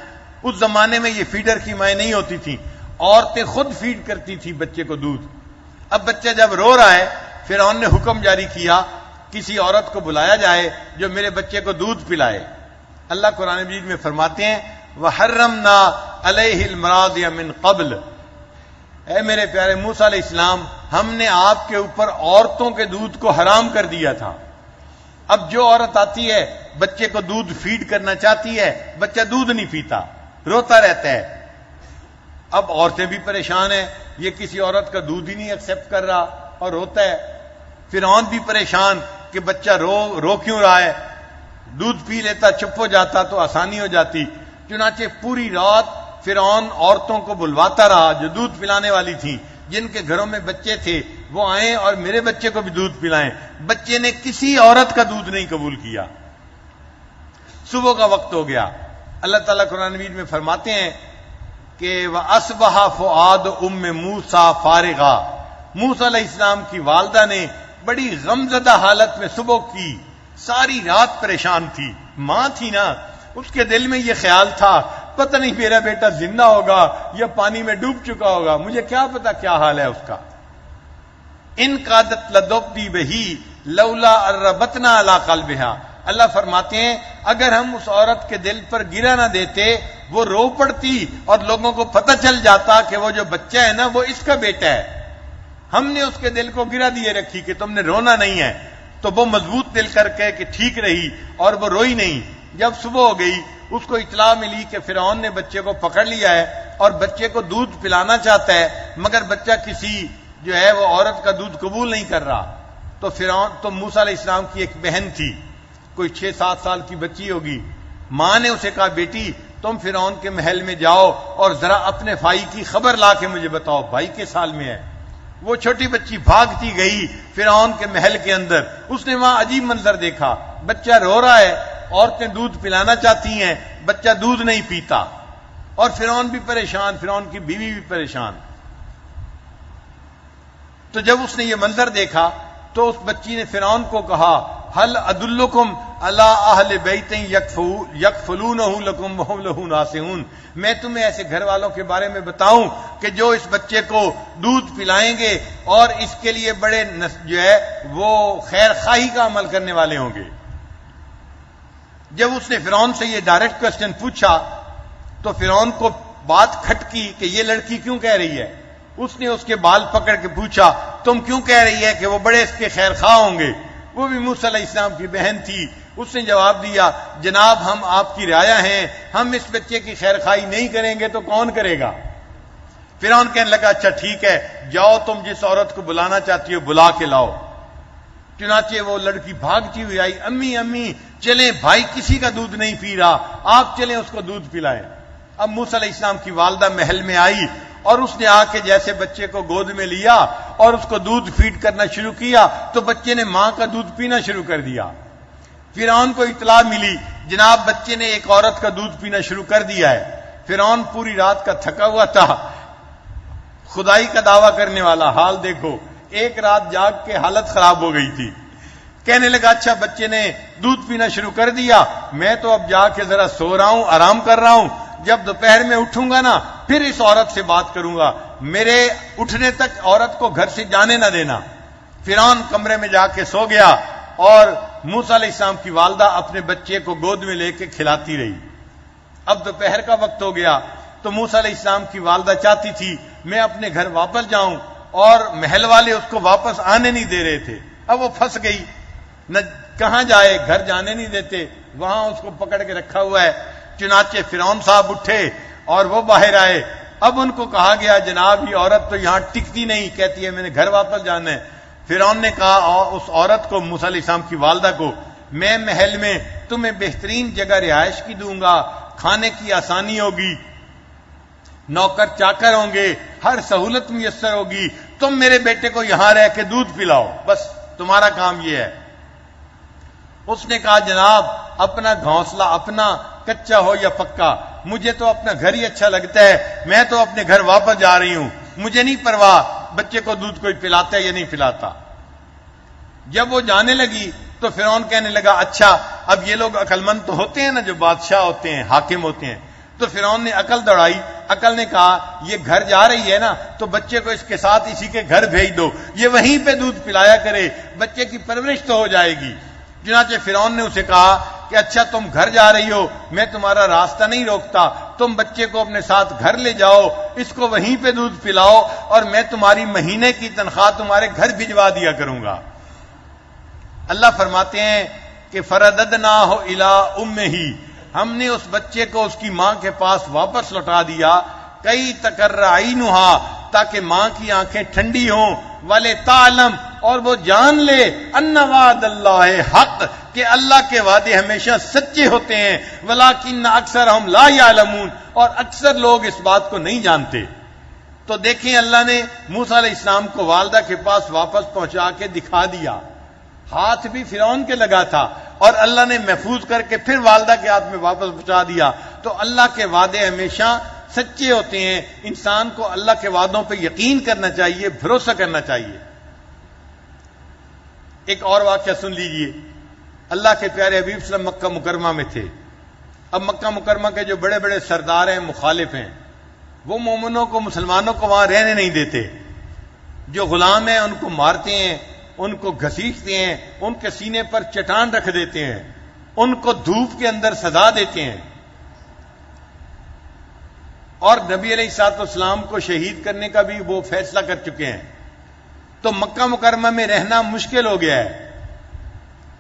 Speaker 1: اس زمانے میں یہ فیڈر کی مائیں نہیں ہوتی تھی, عورتیں خود فیڈ کرتی تھی بچے کو دودھ. اب بچہ جب رو رہا ہے, فرعون نے حکم جاری کیا کسی عورت کو بلایا جائے جو میرے بچے کو دودھ پلائے. اللہ قرآن مجید میں فرماتے ہیں وَحَرَّمْنَا عَلَيْهِ الْمَرَاضِعَ مِنْ قَبْلِ, اے میرے پیارے موسیٰ علیہ السلام, ہم نے آپ کے اوپر عورتوں کے دودھ کو حرام کر دیا تھا. اب جو عورت آتی ہے بچے کو دودھ فیڈ کرنا چاہتی ہے, بچہ دودھ نہیں پیتا, روتا رہتا ہے. اب عورتیں بھی پریشان ہیں, یہ کسی عورت کا دودھ ہی نہیں ایکسپٹ کر رہا اور روتا ہے. فرعون بھی پریشان کہ بچہ رو کیوں رہا ہے, دودھ پی لیتا چپ ہو جاتا تو آسانی ہو جاتی. چنانچہ پوری رات فرعون عورتوں کو بلواتا رہا جو دودھ پلانے والی تھیں, جن کے گھروں میں بچے تھے وہ آئیں اور میرے بچے کو بھی دودھ پلائیں. بچے نے کسی عورت کا دودھ نہیں قبول کیا. صبح کا وقت ہو گیا. اللہ تعالیٰ قرآن مجید میں فرماتے ہیں کہ وَأَصْبَحَ فُؤَادُ أُمِّ مُوسَىٰ فَارِغًا, موسیٰ علیہ السلام کی والدہ نے بڑی غمزدہ حالت میں صبح کی, ساری رات پریشان تھی. ماں تھی نا, اس کے دل میں یہ خیال تھا پتہ نہیں میرا بیٹا زندہ ہوگا یا پانی میں ڈوب چکا ہوگا, مجھے کیا پتا کیا حال ہے اس کا. ان قادت لتبدی بہی لولا اربتنا علی قلبہا, اللہ فرماتے ہیں اگر ہم اس عورت کے دل پر گرا نہ دیتے وہ رو پڑتی اور لوگوں کو پتہ چل جاتا کہ وہ جو بچہ ہے نا وہ اس کا بیٹا ہے. ہم نے اس کے دل کو گرا دیے رکھی کہ تم نے رونا نہیں ہے, تو وہ مضبوط دل کر کے کہ ٹھیک رہی اور وہ روئی نہیں. جب صبح ہو گئی اس کو اطلاع ملی کہ فرعون نے بچے کو پکڑ لیا ہے اور بچے کو دودھ پلانا چاہتا ہے, مگر بچہ کسی جو ہے وہ عورت کا دودھ قبول نہیں کر رہا. تو فرعون, تو موسیٰ علیہ السلام کی ایک بہن تھی, کوئی 6-7 سال کی بچی ہوگی. ماں نے اسے کہا بیٹی تم فرعون کے محل میں جاؤ اور ذرا اپنے بھائی کی خبر لا کے مجھے بتاؤ بھائی کس حال میں ہے. وہ چھوٹی بچی بھاگتی گئی فرعون کے محل کے اندر. اس نے وہاں عجیب منظر دیکھا, بچہ رو رہا ہے, عورتیں دودھ پلانا چاہتی ہیں, بچہ دودھ نہیں پیتا, اور فرعون بھی پریشان, فرعون کی بیوی بھی پریشان. تو جب اس نے یہ منظر دیکھا تو اس بچی نے فرعون کو کہا ہل ادلکم علی اہل بیت یکفلونہ لکم وہم لہ ناصحون، میں تمہیں ایسے گھر والوں کے بارے میں بتاؤں کہ جو اس بچے کو دودھ پلائیں گے اور اس کے لیے بڑے جو ہے وہ خیر خواہی کا عمل کرنے والے ہوں گے۔ جب اس نے فرعون سے یہ ڈائریکٹ کوسچن پوچھا تو فرعون کو بات کھٹکی کہ یہ لڑکی کیوں کہہ رہی ہے۔ اس نے اس کے بال پکڑ کے پوچھا تم کیوں کہہ رہی ہے کہ وہ بڑے اس کے خیر خواہ ہوں گے، وہ بھی موسیٰ علیہ السلام کی بہن تھی۔ اس نے جواب دیا جناب ہم آپ کی رعایا ہیں، ہم اس بچے کی خیر خواہی نہیں کریں گے تو کون کرے گا؟ فرعون کہنے لگا اچھا ٹھیک ہے، جاؤ تم جس عورت کو بلانا چاہتی ہو بلا کے لاؤ۔ چنانچہ وہ لڑکی بھاگتی ہوئی آئی، امی امی چلیں، بھائی کسی کا دودھ نہیں پی رہا، آپ چلیں اس کو دودھ پلائیں۔ اب موسیٰ علیہ السلام کی والدہ محل میں آئی اور اس نے آ کے جیسے بچے کو گود میں لیا اور اس کو دودھ فیڈ کرنا شروع کیا تو بچے نے ماں کا دودھ پینا شروع کر دیا۔ فرعون کو اطلاع ملی جناب بچے نے ایک عورت کا دودھ پینا شروع کر دیا ہے۔ فرعون پوری رات کا تھکا ہوا تھا، خدائی کا دعویٰ کرنے والا، حال دیکھو، ایک رات جاگ کے حالت خراب ہو گئی تھی۔ کہنے لگا اچھا بچے نے دودھ پینا شروع کر دیا، میں تو اب جا کے ذرا سو رہا ہوں، آرام کر رہا ہوں، جب دوپہر میں اٹھوں گا نا پھر اس عورت سے بات کروں گا، میرے اٹھنے تک عورت کو گھر سے جانے نہ دینا۔ فرعون کمرے میں جا کے سو گیا اور موسیٰ علیہ السلام کی والدہ اپنے بچے کو گود میں لے کے کھلاتی رہی۔ اب دوپہر کا وقت ہو گیا تو موسیٰ علیہ السلام کی والدہ چاہتی تھی میں اپنے گھر واپس جاؤں اور محل والے اس کو واپس آنے نہیں دے رہے تھے۔ اب وہ پھنس گئی، نہ کہاں جائے، گھر جانے نہیں دیتے، وہاں اس کو پکڑ کے رکھا ہوا ہے۔ چنانچہ فرعون صاحب اٹھے اور وہ باہر آئے۔ اب ان کو کہا گیا جناب یہ عورت تو یہاں ٹکتی نہیں، کہتی ہے میں نے گھر واپس جانا ہے۔ فرعون نے کہا اس عورت کو، موسیٰ علیہ السلام کی والدہ کو، میں محل میں تمہیں بہترین جگہ رہائش کی دوں گا، کھانے کی آسانی ہوگی، نوکر چاکر ہوں گے، ہر سہولت میسر ہوگی، تم میرے بیٹے کو یہاں رہ کے دودھ پلاؤ، بس تمہارا کام یہ ہے۔ اس نے کہا جناب اپنا گھونسلہ اپنا کچا ہو یا پکا، مجھے تو اپنا گھر ہی اچھا لگتا ہے، میں تو اپنے گھر واپس جا رہی ہوں، مجھے نہیں پرواہ بچے کو دودھ کوئی پلاتا ہے یا نہیں پلاتا۔ جب وہ جانے لگی تو فرعون کہنے لگا اچھا اب یہ لوگ عقل مند تو ہوتے ہیں نا، جو بادشاہ ہوتے ہیں، حاکم ہوتے ہیں، تو فرعون نے عقل دوڑائی، عقل نے کہا یہ گھر جا رہی ہے نا تو بچے کو اس کے ساتھ اسی کے گھر بھیج دو، یہ وہیں پہ دودھ پلایا کرے، بچے کی پرورش تو ہو جائے گی۔ چنانچہ فرعون نے اسے کہا کہ اچھا تم گھر جا رہی ہو، میں تمہارا راستہ نہیں روکتا، تم بچے کو اپنے ساتھ گھر لے جاؤ، اس کو وہیں پہ دودھ پلاؤ اور میں تمہاری مہینے کی تنخواہ تمہارے گھر بھجوا دیا کروں گا۔ اللہ فرماتے ہیں کہ فرددناہ الی امہ، ہم نے اس بچے کو اس کی ماں کے پاس واپس لوٹا دیا، کئی تقر عینھا، تاکہ ماں کی آنکھیں ٹھنڈی ہوں، والے تعلم، اور وہ جان لے ان وعد اللہ حق، کہ اللہ کے وعدے ہمیشہ سچے ہوتے ہیں، ولکن اکثرہم لا یعلمون، اور اکثر لوگ اس بات کو نہیں جانتے۔ تو دیکھیں اللہ نے موسیٰ علیہ السلام کو والدہ کے پاس واپس پہنچا کے دکھا دیا، ہاتھ بھی فرعون کے لگا تھا اور اللہ نے محفوظ کر کے پھر والدہ کے ہاتھ میں واپس پہنچا دیا۔ تو اللہ کے وعدے ہمیشہ سچے ہوتے ہیں، انسان کو اللہ کے وعدوں پہ یقین کرنا چاہیے، بھروسہ کرنا چاہیے۔ ایک اور واقعہ سن لیجئے، اللہ کے پیارے حبیب صلی اللہ علیہ وسلم مکہ مکرمہ میں تھے۔ اب مکہ مکرمہ کے جو بڑے بڑے سردار ہیں، مخالف ہیں، وہ مومنوں کو، مسلمانوں کو وہاں رہنے نہیں دیتے، جو غلام ہیں ان کو مارتے ہیں، ان کو گھسیٹتے ہیں، ان کے سینے پر چٹان رکھ دیتے ہیں، ان کو دھوپ کے اندر سزا دیتے ہیں، اور نبی علیہ الصلوۃ والسلام کو شہید کرنے کا بھی وہ فیصلہ کر چکے ہیں۔ تو مکہ مکرمہ میں رہنا مشکل ہو گیا ہے،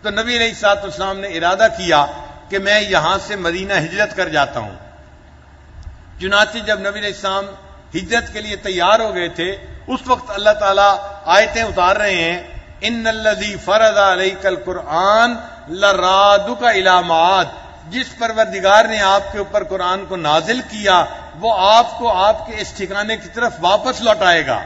Speaker 1: تو نبی علیہ الصلوۃ والسلام نے ارادہ کیا کہ میں یہاں سے مدینہ ہجرت کر جاتا ہوں۔ چنانچہ جب نبی علیہ السلام ہجرت کے لیے تیار ہو گئے تھے، اس وقت اللہ تعالیٰ آیتیں اتار رہے ہیں، ان الذی فرض علیک القرآن لرادک الی معاد، جس پروردگار نے آپ کے اوپر قرآن کو نازل کیا وہ آپ کو آپ کے اس ٹھکانے کی طرف واپس لوٹائے گا۔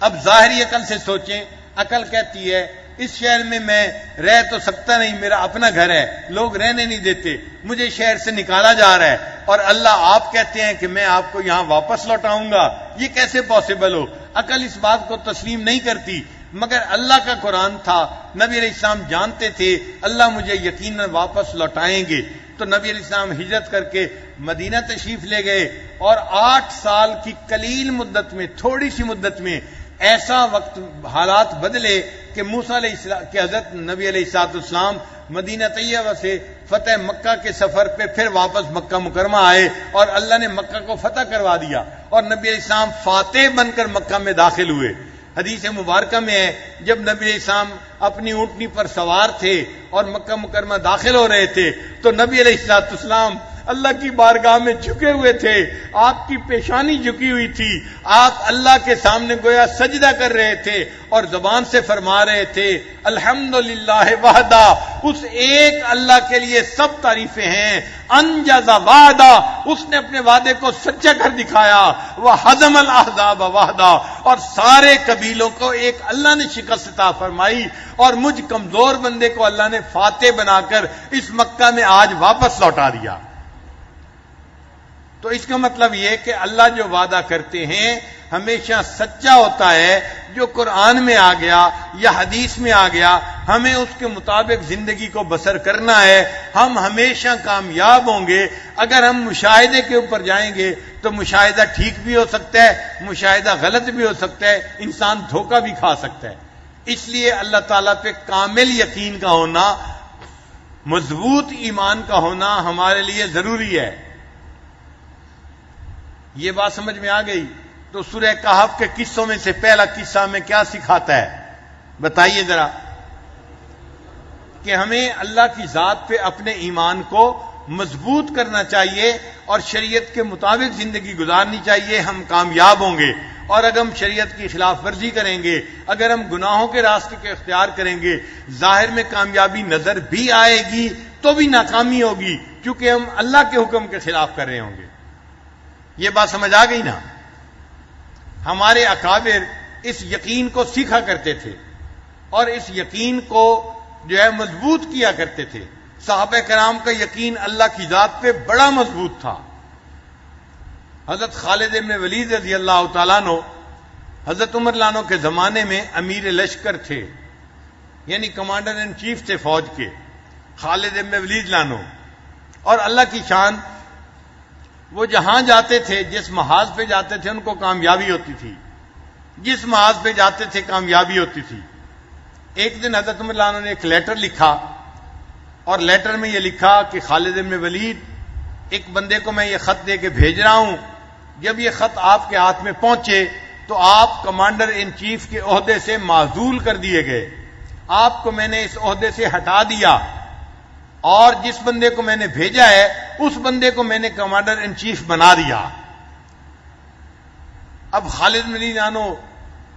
Speaker 1: اب ظاہری عقل سے سوچیں، عقل کہتی ہے اس شہر میں میں رہ تو سکتا نہیں، میرا اپنا گھر ہے، لوگ رہنے نہیں دیتے، مجھے شہر سے نکالا جا رہا ہے، اور اللہ آپ کہتے ہیں کہ میں آپ کو یہاں واپس لوٹاؤں گا، یہ کیسے پاسبل ہو؟ عقل اس بات کو تسلیم نہیں کرتی۔ مگر اللہ کا قرآن تھا. نبی علیہ السلام جانتے تھے اللہ مجھے یقیناً واپس لوٹائیں گے. تو نبی علیہ السلام ہجرت کر کے مدینہ تشریف لے گئے اور 8 سال کی قلیل مدت میں، تھوڑی سی مدت میں ایسا وقت حالات بدلے کہ موسیٰ علیہ السلام کہ حضرت نبی علیہ السلام مدینہ طیبہ سے فتح مکہ کے سفر پہ پھر واپس مکہ مکرمہ آئے اور اللہ نے مکہ کو فتح کروا دیا اور نبی علیہ السلام فاتح بن کر مکہ میں داخل ہوئے. حدیث مبارکہ میں ہے جب نبی علیہ السلام اپنی اونٹنی پر سوار تھے اور مکہ مکرمہ داخل ہو رہے تھے تو نبی علیہ السلام اللہ کی بارگاہ میں جھکے ہوئے تھے، آپ کی پیشانی جھکی ہوئی تھی، آپ اللہ کے سامنے گویا سجدہ کر رہے تھے اور زبان سے فرما رہے تھے الحمدللہ وحدہ، اس ایک اللہ کے لیے سب تعریفیں ہیں. انجز وعدہ، اس نے اپنے وعدے کو سچا کر دکھایا. وہزم الاحزاب وحدہ، اور سارے قبیلوں کو ایک اللہ نے شکست عطا فرمائی اور مجھ کمزور بندے کو اللہ نے فاتح بنا کر اس مکہ میں آج واپس لوٹا دیا. تو اس کا مطلب یہ کہ اللہ جو وعدہ کرتے ہیں ہمیشہ سچا ہوتا ہے. جو قرآن میں آ گیا یا حدیث میں آ گیا ہمیں اس کے مطابق زندگی کو بسر کرنا ہے. ہم ہمیشہ کامیاب ہوں گے. اگر ہم مشاہدے کے اوپر جائیں گے تو مشاہدہ ٹھیک بھی ہو سکتا ہے، مشاہدہ غلط بھی ہو سکتا ہے، انسان دھوکہ بھی کھا سکتا ہے. اس لیے اللہ تعالیٰ پہ کامل یقین کا ہونا، مضبوط ایمان کا ہونا ہمارے لیے ضروری ہے. یہ بات سمجھ میں آ گئی؟ تو سورہ کہف کے قصوں میں سے پہلا قصہ ہمیں کیا سکھاتا ہے بتائیے ذرا؟ کہ ہمیں اللہ کی ذات پہ اپنے ایمان کو مضبوط کرنا چاہیے اور شریعت کے مطابق زندگی گزارنی چاہیے. ہم کامیاب ہوں گے. اور اگر ہم شریعت کی خلاف ورزی کریں گے، اگر ہم گناہوں کے راستے کے اختیار کریں گے، ظاہر میں کامیابی نظر بھی آئے گی تو بھی ناکامی ہوگی کیونکہ ہم اللہ کے حکم کے خلاف کر رہے ہوں گے. یہ بات سمجھ آ گئی نا؟ ہمارے اکابر اس یقین کو سیکھا کرتے تھے اور اس یقین کو جو ہے مضبوط کیا کرتے تھے. صحابہ کرام کا یقین اللہ کی ذات پہ بڑا مضبوط تھا. حضرت خالد بن ولید رضی اللہ تعالیٰ عنہ حضرت عمر لانو کے زمانے میں امیر لشکر تھے، یعنی کمانڈر ان چیف تھے فوج کے، خالد بن ولید لانو. اور اللہ کی شان، وہ جہاں جاتے تھے، جس محاذ پہ جاتے تھے ان کو کامیابی ہوتی تھی، جس محاذ پہ جاتے تھے کامیابی ہوتی تھی. ایک دن حضرت عمر لانو نے ایک لیٹر لکھا اور لیٹر میں یہ لکھا کہ خالد بن ولید، ایک بندے کو میں یہ خط دے کے بھیج رہا ہوں، جب یہ خط آپ کے ہاتھ میں پہنچے تو آپ کمانڈر ان چیف کے عہدے سے معزول کر دیے گئے، آپ کو میں نے اس عہدے سے ہٹا دیا اور جس بندے کو میں نے بھیجا ہے اس بندے کو میں نے کمانڈر ان چیف بنا دیا. اب خالد بن ولید جانو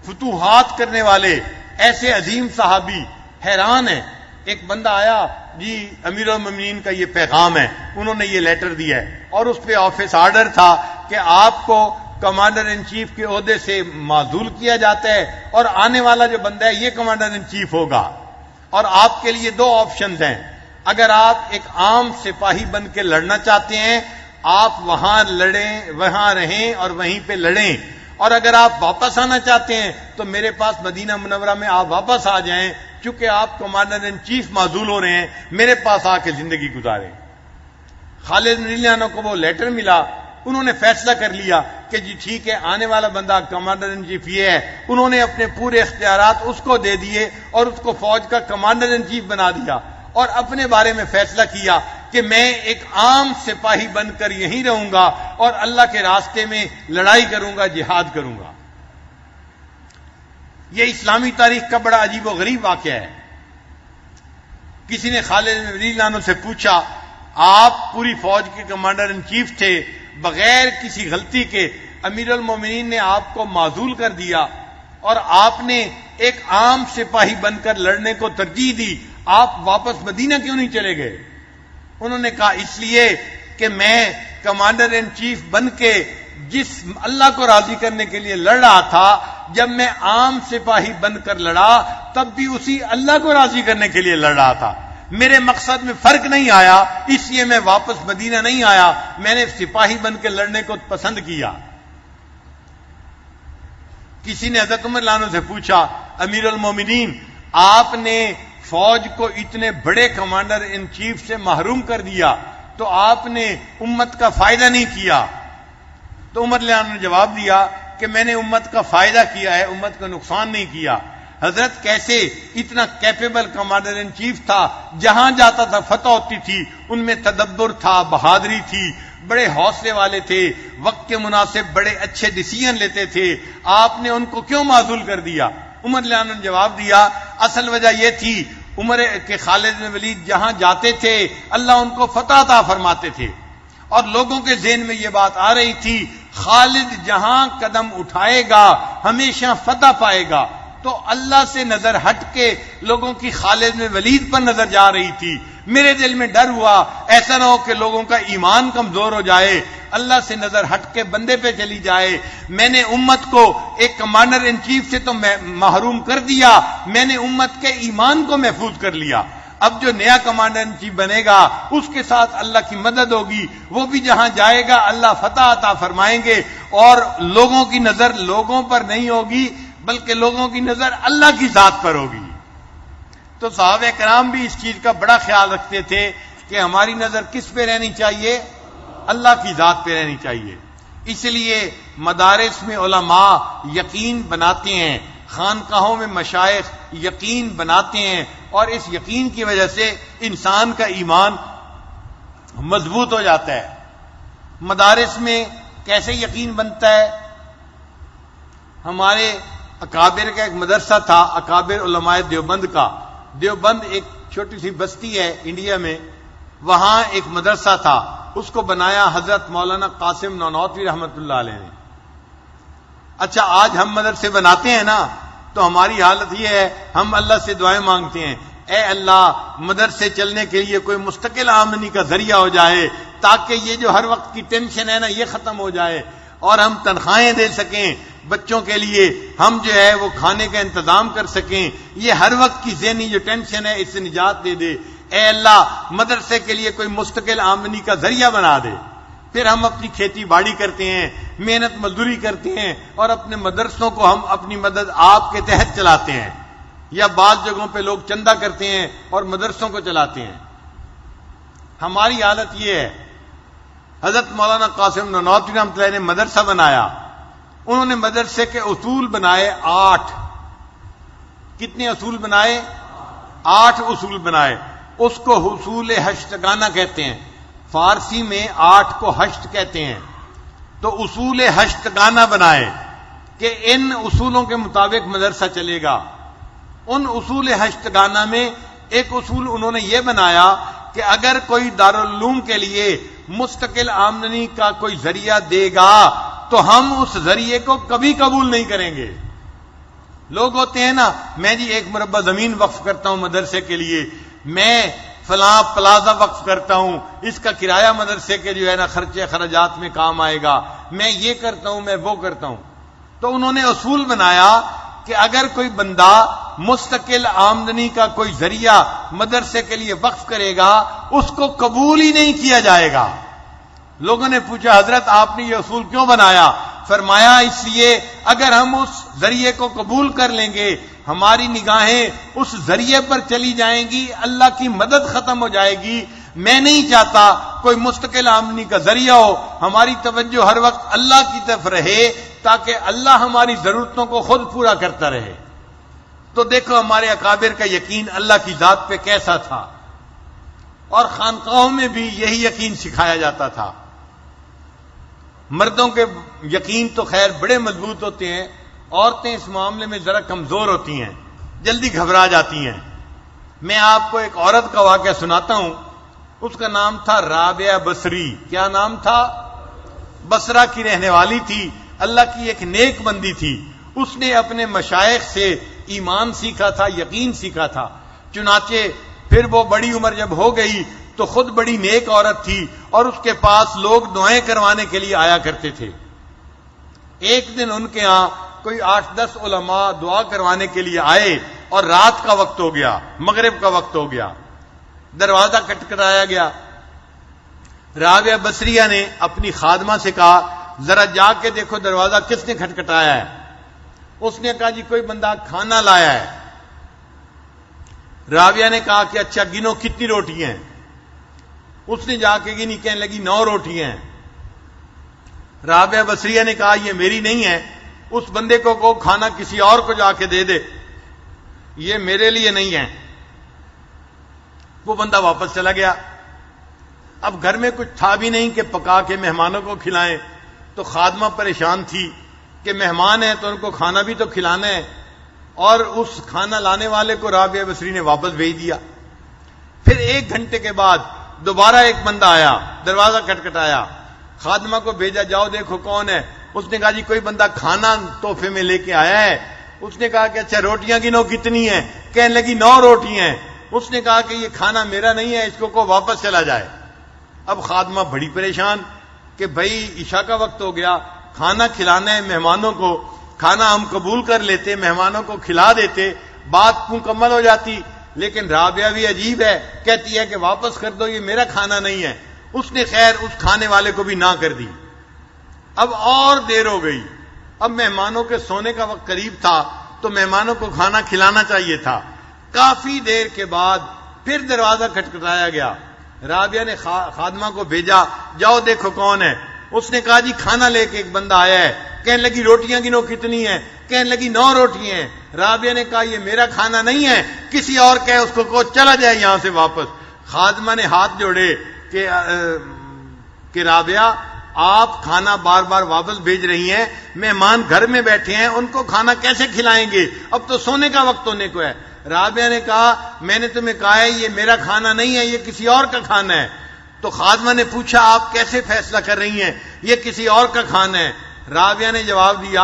Speaker 1: فتوحات کرنے والے ایسے عظیم صحابی حیران ہیں. ایک بندہ آیا، جی امیر المومنین کا یہ پیغام ہے، انہوں نے یہ لیٹر دیا ہے اور اس پہ آفس آرڈر تھا کہ آپ کو کمانڈر ان چیف کے عہدے سے معزول کیا جاتا ہے اور آنے والا جو بندہ ہے یہ کمانڈر ان چیف ہوگا. اور آپ کے لیے 2 آپشنز ہیں. اگر آپ ایک عام سپاہی بن کے لڑنا چاہتے ہیں آپ وہاں لڑیں، وہاں رہیں اور وہیں پہ لڑیں، اور اگر آپ واپس آنا چاہتے ہیں تو میرے پاس مدینہ منورہ میں آپ واپس آ جائیں، چونکہ آپ کمانڈر ان چیف معزول ہو رہے ہیں، میرے پاس آ کے زندگی گزاریں. خالد بن ولید کو وہ لیٹر ملا، انہوں نے فیصلہ کر لیا کہ جی ٹھیک ہے، آنے والا بندہ کمانڈر ان چیف یہ ہے. انہوں نے اپنے پورے اختیارات اس کو دے دیے اور اس کو فوج کا کمانڈر ان چیف بنا دیا اور اپنے بارے میں فیصلہ کیا کہ میں ایک عام سپاہی بن کر یہیں رہوں گا اور اللہ کے راستے میں لڑائی کروں گا، جہاد کروں گا. یہ اسلامی تاریخ کا بڑا عجیب و غریب واقعہ ہے. کسی نے خالد بن ولید سے پوچھا، آپ پوری فوج کے کمانڈر ان چیف تھے، بغیر کسی غلطی کے امیر المومنین نے آپ کو معزول کر دیا اور آپ نے ایک عام سپاہی بن کر لڑنے کو ترجیح دی، آپ واپس مدینہ کیوں نہیں چلے گئے؟ انہوں نے کہا اس لیے کہ میں کمانڈر ان چیف بن کے جس اللہ کو راضی کرنے کے لیے لڑ رہا تھا، جب میں عام سپاہی بن کر لڑا تب بھی اسی اللہ کو راضی کرنے کے لیے لڑ رہا تھا. میرے مقصد میں فرق نہیں آیا، اس لیے میں واپس مدینہ نہیں آیا، میں نے سپاہی بن کے لڑنے کو پسند کیا. کسی نے حضرت عمر رضی اللہ عنہ سے پوچھا امیر المومنین آپ نے فوج کو اتنے بڑے کمانڈر ان چیف سے محروم کر دیا تو آپ نے امت کا فائدہ نہیں کیا. تو عمر رضی اللہ عنہ نے جواب دیا کہ میں نے امت کا فائدہ کیا ہے، امت کا نقصان نہیں کیا. حضرت کیسے اتنا کیپیبل کمانڈر ان چیف تھا، جہاں جاتا تھا فتح ہوتی تھی، ان میں تدبر تھا، بہادری تھی، بڑے حوصلے والے تھے، وقت کے مناسب بڑے اچھے ڈیسیژن لیتے تھے، آپ نے ان کو کیوں معزول کر دیا؟ عمر رضی اللہ عنہ نے جواب دیا اصل وجہ یہ تھی عمر کے خالد بن ولید جہاں جاتے تھے اللہ ان کو فتح عطا فرماتے تھے، اور لوگوں کے ذہن میں یہ بات آ رہی تھی خالد جہاں قدم اٹھائے گا ہمیشہ فتح پائے گا. تو اللہ سے نظر ہٹ کے لوگوں کی خالد بن ولید پر نظر جا رہی تھی. میرے دل میں ڈر ہوا ایسا نہ ہو کہ لوگوں کا ایمان کمزور ہو جائے، اللہ سے نظر ہٹ کے بندے پہ چلی جائے. میں نے امت کو ایک کمانڈر ان چیف سے تو محروم کر دیا، میں نے امت کے ایمان کو محفوظ کر لیا. اب جو نیا کمانڈر ان چیف بنے گا اس کے ساتھ اللہ کی مدد ہوگی، وہ بھی جہاں جائے گا اللہ فتح عطا فرمائیں گے، اور لوگوں کی نظر لوگوں پر نہیں ہوگی بلکہ لوگوں کی نظر اللہ کی ذات پر ہوگی. تو صحابہ کرام بھی اس چیز کا بڑا خیال رکھتے تھے کہ ہماری نظر کس پہ رہنی چاہیے؟ اللہ کی ذات پہ رہنی چاہیے. اس لیے مدارس میں علماء یقین بناتے ہیں، خانقاہوں میں مشائخ یقین بناتے ہیں، اور اس یقین کی وجہ سے انسان کا ایمان مضبوط ہو جاتا ہے. مدارس میں کیسے یقین بنتا ہے؟ ہمارے اکابر کا ایک مدرسہ تھا، اکابر علماء دیوبند کا. دیوبند ایک چھوٹی سی بستی ہے انڈیا میں، وہاں ایک مدرسہ تھا، اس کو بنایا حضرت مولانا قاسم نانوتوی رحمۃ اللہ علیہ نے. اچھا آج ہم مدرسے بناتے ہیں نا تو ہماری حالت یہ ہے ہم اللہ سے دعائیں مانگتے ہیں، اے اللہ مدرسے چلنے کے لیے کوئی مستقل آمدنی کا ذریعہ ہو جائے تاکہ یہ جو ہر وقت کی ٹینشن ہے نا یہ ختم ہو جائے اور ہم تنخواہیں دے سکیں بچوں کے لیے، ہم جو ہے وہ کھانے کا انتظام کر سکیں، یہ ہر وقت کی ذہنی جو ٹینشن ہے اس سے نجات دے دے. اے اللہ مدرسے کے لیے کوئی مستقل آمدنی کا ذریعہ بنا دے. پھر ہم اپنی کھیتی باڑی کرتے ہیں، محنت مزدوری کرتے ہیں، اور اپنے مدرسوں کو ہم اپنی مدد آپ کے تحت چلاتے ہیں، یا بعض جگہوں پہ لوگ چندہ کرتے ہیں اور مدرسوں کو چلاتے ہیں. ہماری حالت یہ ہے. حضرت مولانا قاسم نانوتوی رحمۃ اللہ نے مدرسہ بنایا، انہوں نے مدرسے کے اصول بنائے 8. کتنے اصول بنائے؟ 8 اصول بنائے. اس کو حصول ہشتگانہ کہتے ہیں، فارسی میں 8 کو ہشت کہتے ہیں. تو اصول ہشتگانہ بنائے کہ ان اصولوں کے مطابق مدرسہ چلے گا. ان اصول ہشتگانہ میں ایک اصول انہوں نے یہ بنایا کہ اگر کوئی دارالعلوم کے لیے مستقل آمدنی کا کوئی ذریعہ دے گا تو ہم اس ذریعے کو کبھی قبول نہیں کریں گے. لوگ ہوتے ہیں نا، میں جی 1 مربع زمین وقف کرتا ہوں مدرسے کے لیے، میں فلاں پلازا وقف کرتا ہوں، اس کا کرایہ مدرسے کے جو ہے نا خرچے خراجات میں کام آئے گا، میں یہ کرتا ہوں، میں وہ کرتا ہوں. تو انہوں نے اصول بنایا کہ اگر کوئی بندہ مستقل آمدنی کا کوئی ذریعہ مدرسے کے لیے وقف کرے گا اس کو قبول ہی نہیں کیا جائے گا. لوگوں نے پوچھا حضرت آپ نے یہ اصول کیوں بنایا؟ فرمایا اس لیے اگر ہم اس ذریعے کو قبول کر لیں گے ہماری نگاہیں اس ذریعے پر چلی جائیں گی، اللہ کی مدد ختم ہو جائے گی. میں نہیں چاہتا کوئی مستقل آمدنی کا ذریعہ ہو، ہماری توجہ ہر وقت اللہ کی طرف رہے تاکہ اللہ ہماری ضرورتوں کو خود پورا کرتا رہے. تو دیکھو ہمارے اکابر کا یقین اللہ کی ذات پہ کیسا تھا، اور خانقاہوں میں بھی یہی یقین سکھایا جاتا تھا. مردوں کے یقین تو خیر بڑے مضبوط ہوتے ہیں، عورتیں اس معاملے میں ذرا کمزور ہوتی ہیں، جلدی گھبرا جاتی ہیں. میں آپ کو ایک عورت کا واقعہ سناتا ہوں. اس کا نام تھا رابعہ بصری. کیا نام تھا؟ بصرہ کی رہنے والی تھی، اللہ کی ایک نیک بندی تھی. اس نے اپنے مشائخ سے ایمان سیکھا تھا، یقین سیکھا تھا. چنانچہ پھر وہ بڑی عمر جب ہو گئی تو خود بڑی نیک عورت تھی اور اس کے پاس لوگ دعائیں کروانے کے لیے آیا کرتے تھے. ایک دن ان کے ہاں کوئی 8-10 علماء دعا کروانے کے لیے آئے اور رات کا وقت ہو گیا، مغرب کا وقت ہو گیا. دروازہ کٹکھٹایا گیا. رابعہ بصریہ نے اپنی خادمہ سے کہا ذرا جا کے دیکھو دروازہ کس نے کھٹکھٹایا ہے. اس نے کہا جی کوئی بندہ کھانا لایا ہے. رابعہ نے کہا کہ اچھا گنو کتنی روٹیاں ہیں. اس نے جا کے گنی، کہنے لگی 9 روٹیاں ہیں. رابعہ بصریہ نے کہا یہ میری نہیں ہے، اس بندے کو کھانا کسی اور کو جا کے دے دے، یہ میرے لیے نہیں ہے. وہ بندہ واپس چلا گیا. اب گھر میں کچھ تھا بھی نہیں کہ پکا کے مہمانوں کو کھلائیں، تو خادمہ پریشان تھی کہ مہمان ہیں تو ان کو کھانا بھی تو کھلانا ہے، اور اس کھانا لانے والے کو رابعہ بصری نے واپس بھیج دیا. پھر 1 گھنٹے کے بعد دوبارہ ایک بندہ آیا، دروازہ کٹکھٹایا، خادمہ کو بھیجا جاؤ دیکھو کون ہے. اس نے کہا جی کوئی بندہ کھانا تحفے میں لے کے آیا ہے. اس نے کہا کہ اچھا روٹیاں گنو کتنی ہیں. کہنے لگی 9 روٹیاں ہیں. اس نے کہا کہ یہ کھانا میرا نہیں ہے، اس کو واپس چلا جائے. اب خادمہ بڑی پریشان کہ بھائی عشاء کا وقت ہو گیا، کھانا کھلانا ہے مہمانوں کو، کھانا ہم قبول کر لیتے، مہمانوں کو کھلا دیتے، بات مکمل ہو جاتی. لیکن رابعہ بھی عجیب ہے، کہتی ہے کہ واپس کر دو، یہ میرا کھانا نہیں ہے. اس نے خیر اس کھانے والے کو بھی نہ کر دی. اب اور دیر ہو گئی. اب مہمانوں کے سونے کا وقت قریب تھا تو مہمانوں کو کھانا کھلانا چاہیے تھا. کافی دیر کے بعد پھر دروازہ کھٹکھٹایا گیا. رابعہ نے خادمہ کو بھیجا جاؤ دیکھو کون ہے. اس نے کہا جی کھانا لے کے ایک بندہ آیا ہے. کہنے لگی روٹیاں گنو کتنی ہیں. کہنے لگی 9 روٹیاں ہیں. رابعہ نے کہا یہ میرا کھانا نہیں ہے، کسی اور کہے اس کو چلا جائے یہاں سے واپس. خادمہ نے ہاتھ جوڑے کہ رابعہ آپ کھانا بار بار واپس بھیج رہی ہیں، مہمان گھر میں بیٹھے ہیں، ان کو کھانا کیسے کھلائیں گے، اب تو سونے کا وقت ہونے کو ہے. رابعہ نے کہا میں نے تمہیں کہا ہے یہ میرا کھانا نہیں ہے، یہ کسی اور کا کھانا ہے. تو خادمہ نے پوچھا آپ کیسے فیصلہ کر رہی ہیں، یہ کسی اور کا کھانا ہے. رابعہ نے جواب دیا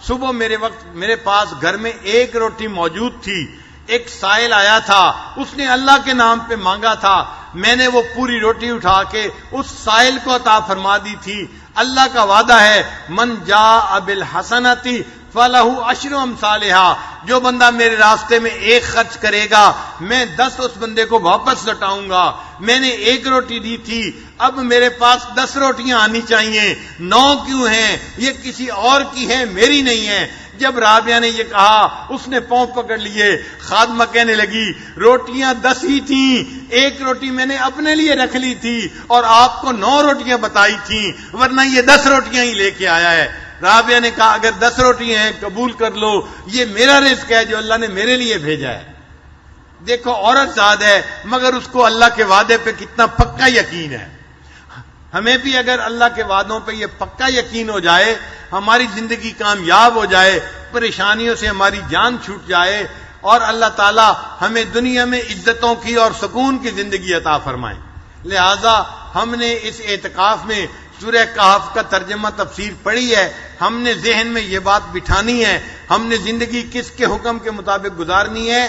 Speaker 1: صبح میرے پاس گھر میں 1 روٹی موجود تھی، ایک سائل آیا تھا، اس نے اللہ کے نام پہ مانگا تھا، میں نے وہ پوری روٹی اٹھا کے اس سائل کو عطا فرما دی تھی. اللہ کا وعدہ ہے من جاء بالحسنۃ فلہ 10 امثالھا، جو بندہ میرے راستے میں 1 خرچ کرے گا میں 10 اس بندے کو واپس لوٹاؤں گا. میں نے 1 روٹی دی تھی، اب میرے پاس 10 روٹیاں آنی چاہیے. 9 کیوں ہیں؟ یہ کسی اور کی ہیں، میری نہیں ہے. جب رابعہ نے یہ کہا اس نے پاؤں پکڑ لیے. خادمہ کہنے لگی روٹیاں 10 ہی تھیں، 1 روٹی میں نے اپنے لیے رکھ لی تھی اور آپ کو 9 روٹیاں بتائی تھیں، ورنہ یہ 10 روٹیاں ہی لے کے آیا ہے. رابعہ نے کہا اگر 10 روٹیاں ہیں قبول کر لو، یہ میرا رزق ہے جو اللہ نے میرے لیے بھیجا ہے. دیکھو عورت ذات ہے مگر اس کو اللہ کے وعدے پہ کتنا پکا یقین ہے. ہمیں بھی اگر اللہ کے وعدوں پہ یہ پکا یقین ہو جائے، ہماری زندگی کامیاب ہو جائے، پریشانیوں سے ہماری جان چھوٹ جائے، اور اللہ تعالی ہمیں دنیا میں عزتوں کی اور سکون کی زندگی عطا فرمائے. لہذا ہم نے اس اعتکاف میں سورہ کہف کا ترجمہ تفسیر پڑھی ہے. ہم نے ذہن میں یہ بات بٹھانی ہے، ہم نے زندگی کس کے حکم کے مطابق گزارنی ہے؟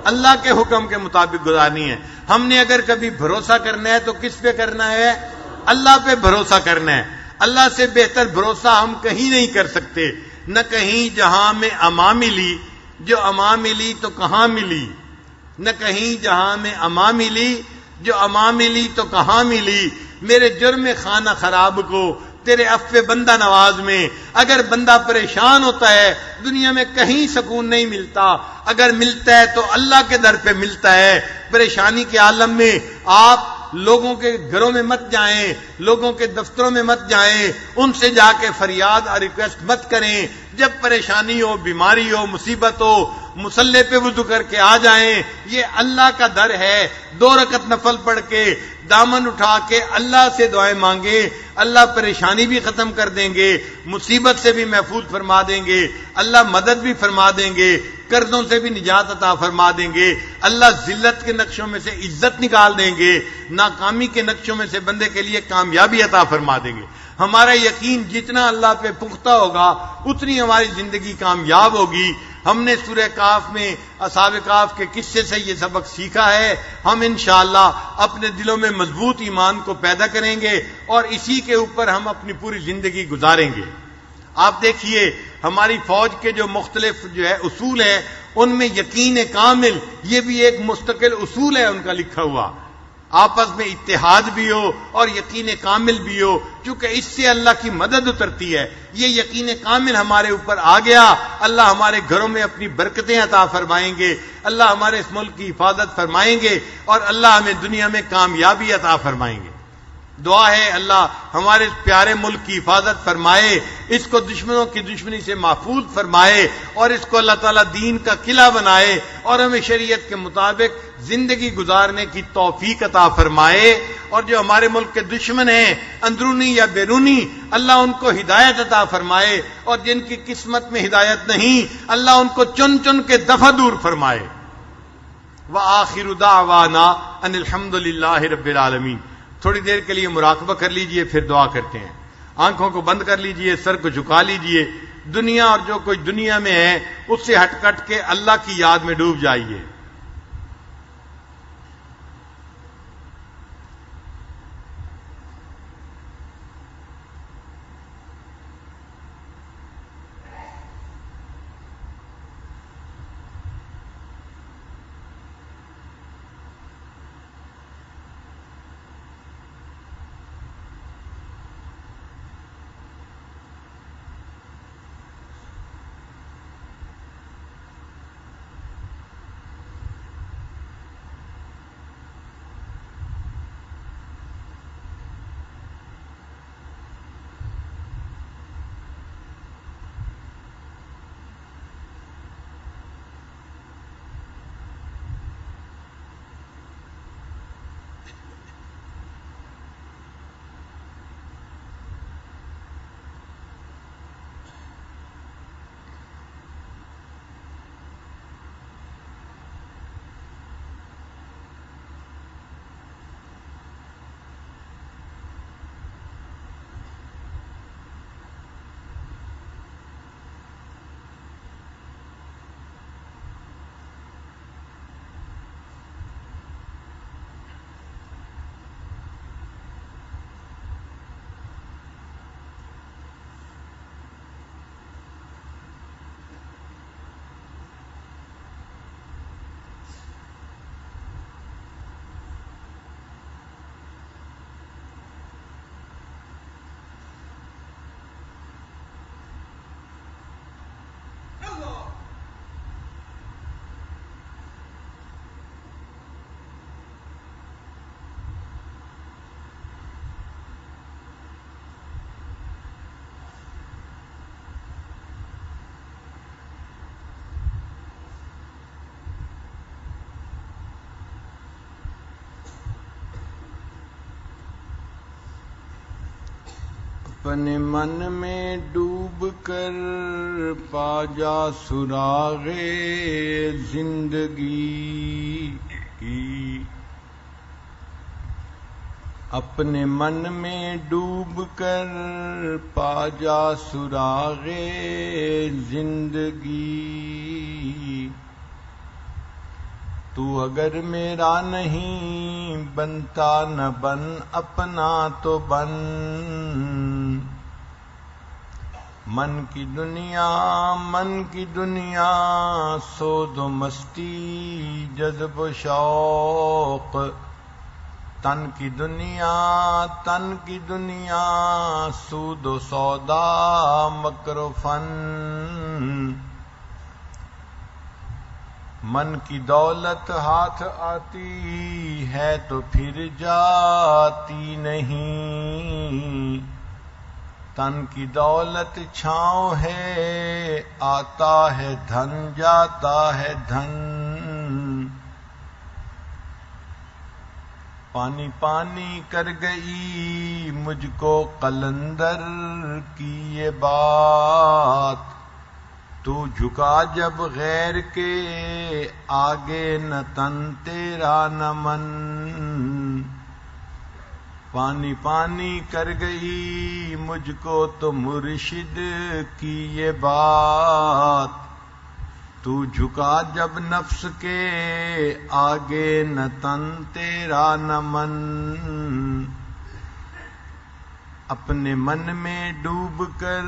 Speaker 1: اللہ کے حکم کے مطابق گزارنی ہے. ہم نے اگر کبھی بھروسہ کرنا ہے تو کس پہ کرنا ہے؟ اللہ پہ بھروسہ کرنا ہے. اللہ سے بہتر بھروسہ ہم کہیں نہیں کر سکتے. نہ کہیں جہاں میں اما ملی، جو اما ملی تو کہاں ملی، نہ کہیں جہاں میں اما ملی، جو اما ملی تو کہاں ملی. میرے جرم خانہ خراب کو تیرے عفو بندہ نواز میں. اگر بندہ پریشان ہوتا ہے دنیا میں کہیں سکون نہیں ملتا، اگر ملتا ہے تو اللہ کے در پہ ملتا ہے. پریشانی کے عالم میں آپ لوگوں کے گھروں میں مت جائیں، لوگوں کے دفتروں میں مت جائیں، ان سے جا کے فریاد اور ریکویسٹ مت کریں. جب پریشانی ہو، بیماری ہو، مصیبت ہو، مصلی پہ وضو کر کے آ جائیں. یہ اللہ کا در ہے. 2 رکعت نفل پڑھ کے دامن اٹھا کے اللہ سے دعائیں مانگے، اللہ پریشانی بھی ختم کر دیں گے، مصیبت سے بھی محفوظ فرما دیں گے، اللہ مدد بھی فرما دیں گے، قرضوں سے بھی نجات عطا فرما دیں گے، اللہ ذلت کے نقشوں میں سے عزت نکال دیں گے، ناکامی کے نقشوں میں سے بندے کے لیے کامیابی عطا فرما دیں گے. ہمارا یقین جتنا اللہ پہ پختہ ہوگا اتنی ہماری زندگی کامیاب ہوگی. ہم نے سورہ کہف میں اصحاب کہف کے قصے سے یہ سبق سیکھا ہے. ہم انشاءاللہ اپنے دلوں میں مضبوط ایمان کو پیدا کریں گے اور اسی کے اوپر ہم اپنی پوری زندگی گزاریں گے. آپ دیکھیے ہماری فوج کے جو مختلف اصول ہیں ان میں یقین کامل یہ بھی ایک مستقل اصول ہے ان کا لکھا ہوا. آپس میں اتحاد بھی ہو اور یقین کامل بھی ہو، کیونکہ اس سے اللہ کی مدد اترتی ہے۔ یہ یقین کامل ہمارے اوپر آ گیا، اللہ ہمارے گھروں میں اپنی برکتیں عطا فرمائیں گے، اللہ ہمارے اس ملک کی حفاظت فرمائیں گے، اور اللہ ہمیں دنیا میں کامیابی عطا فرمائیں گے۔ دعا ہے اللہ ہمارے اس پیارے ملک کی حفاظت فرمائے، اس کو دشمنوں کی دشمنی سے محفوظ فرمائے، اور اس کو اللہ تعالیٰ دین کا قلعہ بنائے، اور ہمیں شریعت کے مطابق زندگی گزارنے کی توفیق عطا فرمائے۔ اور جو ہمارے ملک کے دشمن ہیں اندرونی یا بیرونی، اللہ ان کو ہدایت عطا فرمائے، اور جن کی قسمت میں ہدایت نہیں اللہ ان کو چن چن کے دفع دور فرمائے۔ وآخر دعوانا ان الحمد للہ رب العالمین۔ تھوڑی دیر کے لیے مراقبہ کر لیجئے، پھر دعا کرتے ہیں۔ آنکھوں کو بند کر لیجئے، سر کو جھکا لیجئے، دنیا اور جو کوئی دنیا میں ہے اس سے ہٹ کٹ کے اللہ کی یاد میں ڈوب جائیے۔ اپنے من میں ڈوب کر پا جا سراغ زندگی کی، اپنے من میں ڈوب کر پا جا سراغ زندگی، تو اگر میرا نہیں بنتا نہ بن اپنا تو بن، من کی دنیا سود و مستی جذب و شوق، تن کی دنیا سود و سودا مکر و فن، من کی دولت ہاتھ آتی ہے تو پھر جاتی نہیں، تن کی دولت چھاؤں ہے آتا ہے دھن جاتا ہے دھن، پانی پانی کر گئی مجھ کو قلندر کی یہ بات، تو جھکا جب غیر کے آگے نہ تن تیرا نہ من، پانی پانی کر گئی مجھ کو تو مرشد کی یہ بات، تو جھکا جب نفس کے آگے نہ تن تیرا نہ من، اپنے من میں ڈوب کر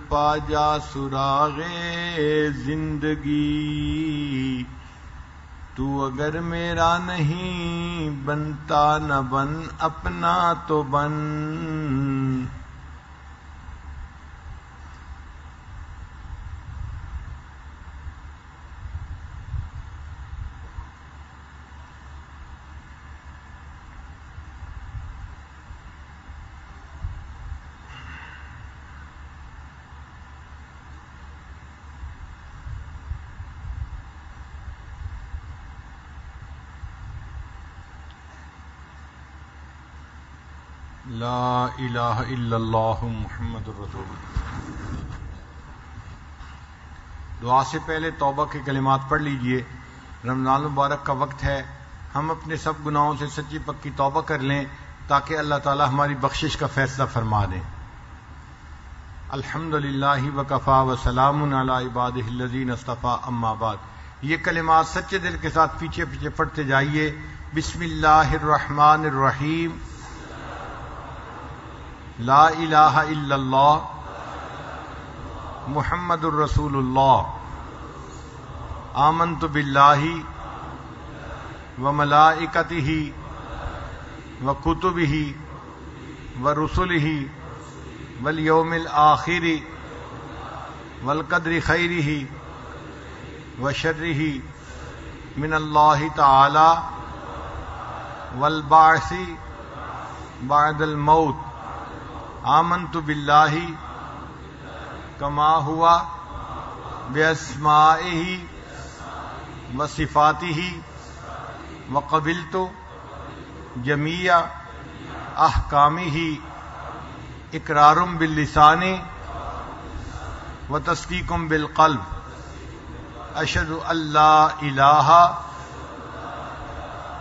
Speaker 1: پا جا سراغ زندگی، تو اگر میرا نہیں بنتا نہ بن اپنا تو بن. لا الہ الا اللہ محمد الرسول اللہ. دعا سے پہلے توبہ کے کلمات پڑھ لیجئے. رمضان مبارک کا وقت ہے، ہم اپنے سب گناہوں سے سچی پکی توبہ کر لیں تاکہ اللہ تعالی ہماری بخشش کا فیصلہ فرما دیں. الحمدللہ وکفا وسلام علی عبادہ الذین اصطفیٰ اما بعد. یہ کلمات سچے دل کے ساتھ پیچھے پیچھے پڑھتے جائیے. بسم اللہ الرحمن الرحیم. لا الہ الا اللہ محمد الرسول اللہ. آمنت باللہ وملائکتہ وکتبہ ورسلہ والیوم الآخر والقدر خیرہ وشرہ من اللہ تعالی والبعث بعد الموت. آمنت باللہ کما ہوا باسمائہ وصفاتہ وقبلت جمیع احکامہ اقرار باللسان وتصدیق بالقلب. اشہد ان لا الہ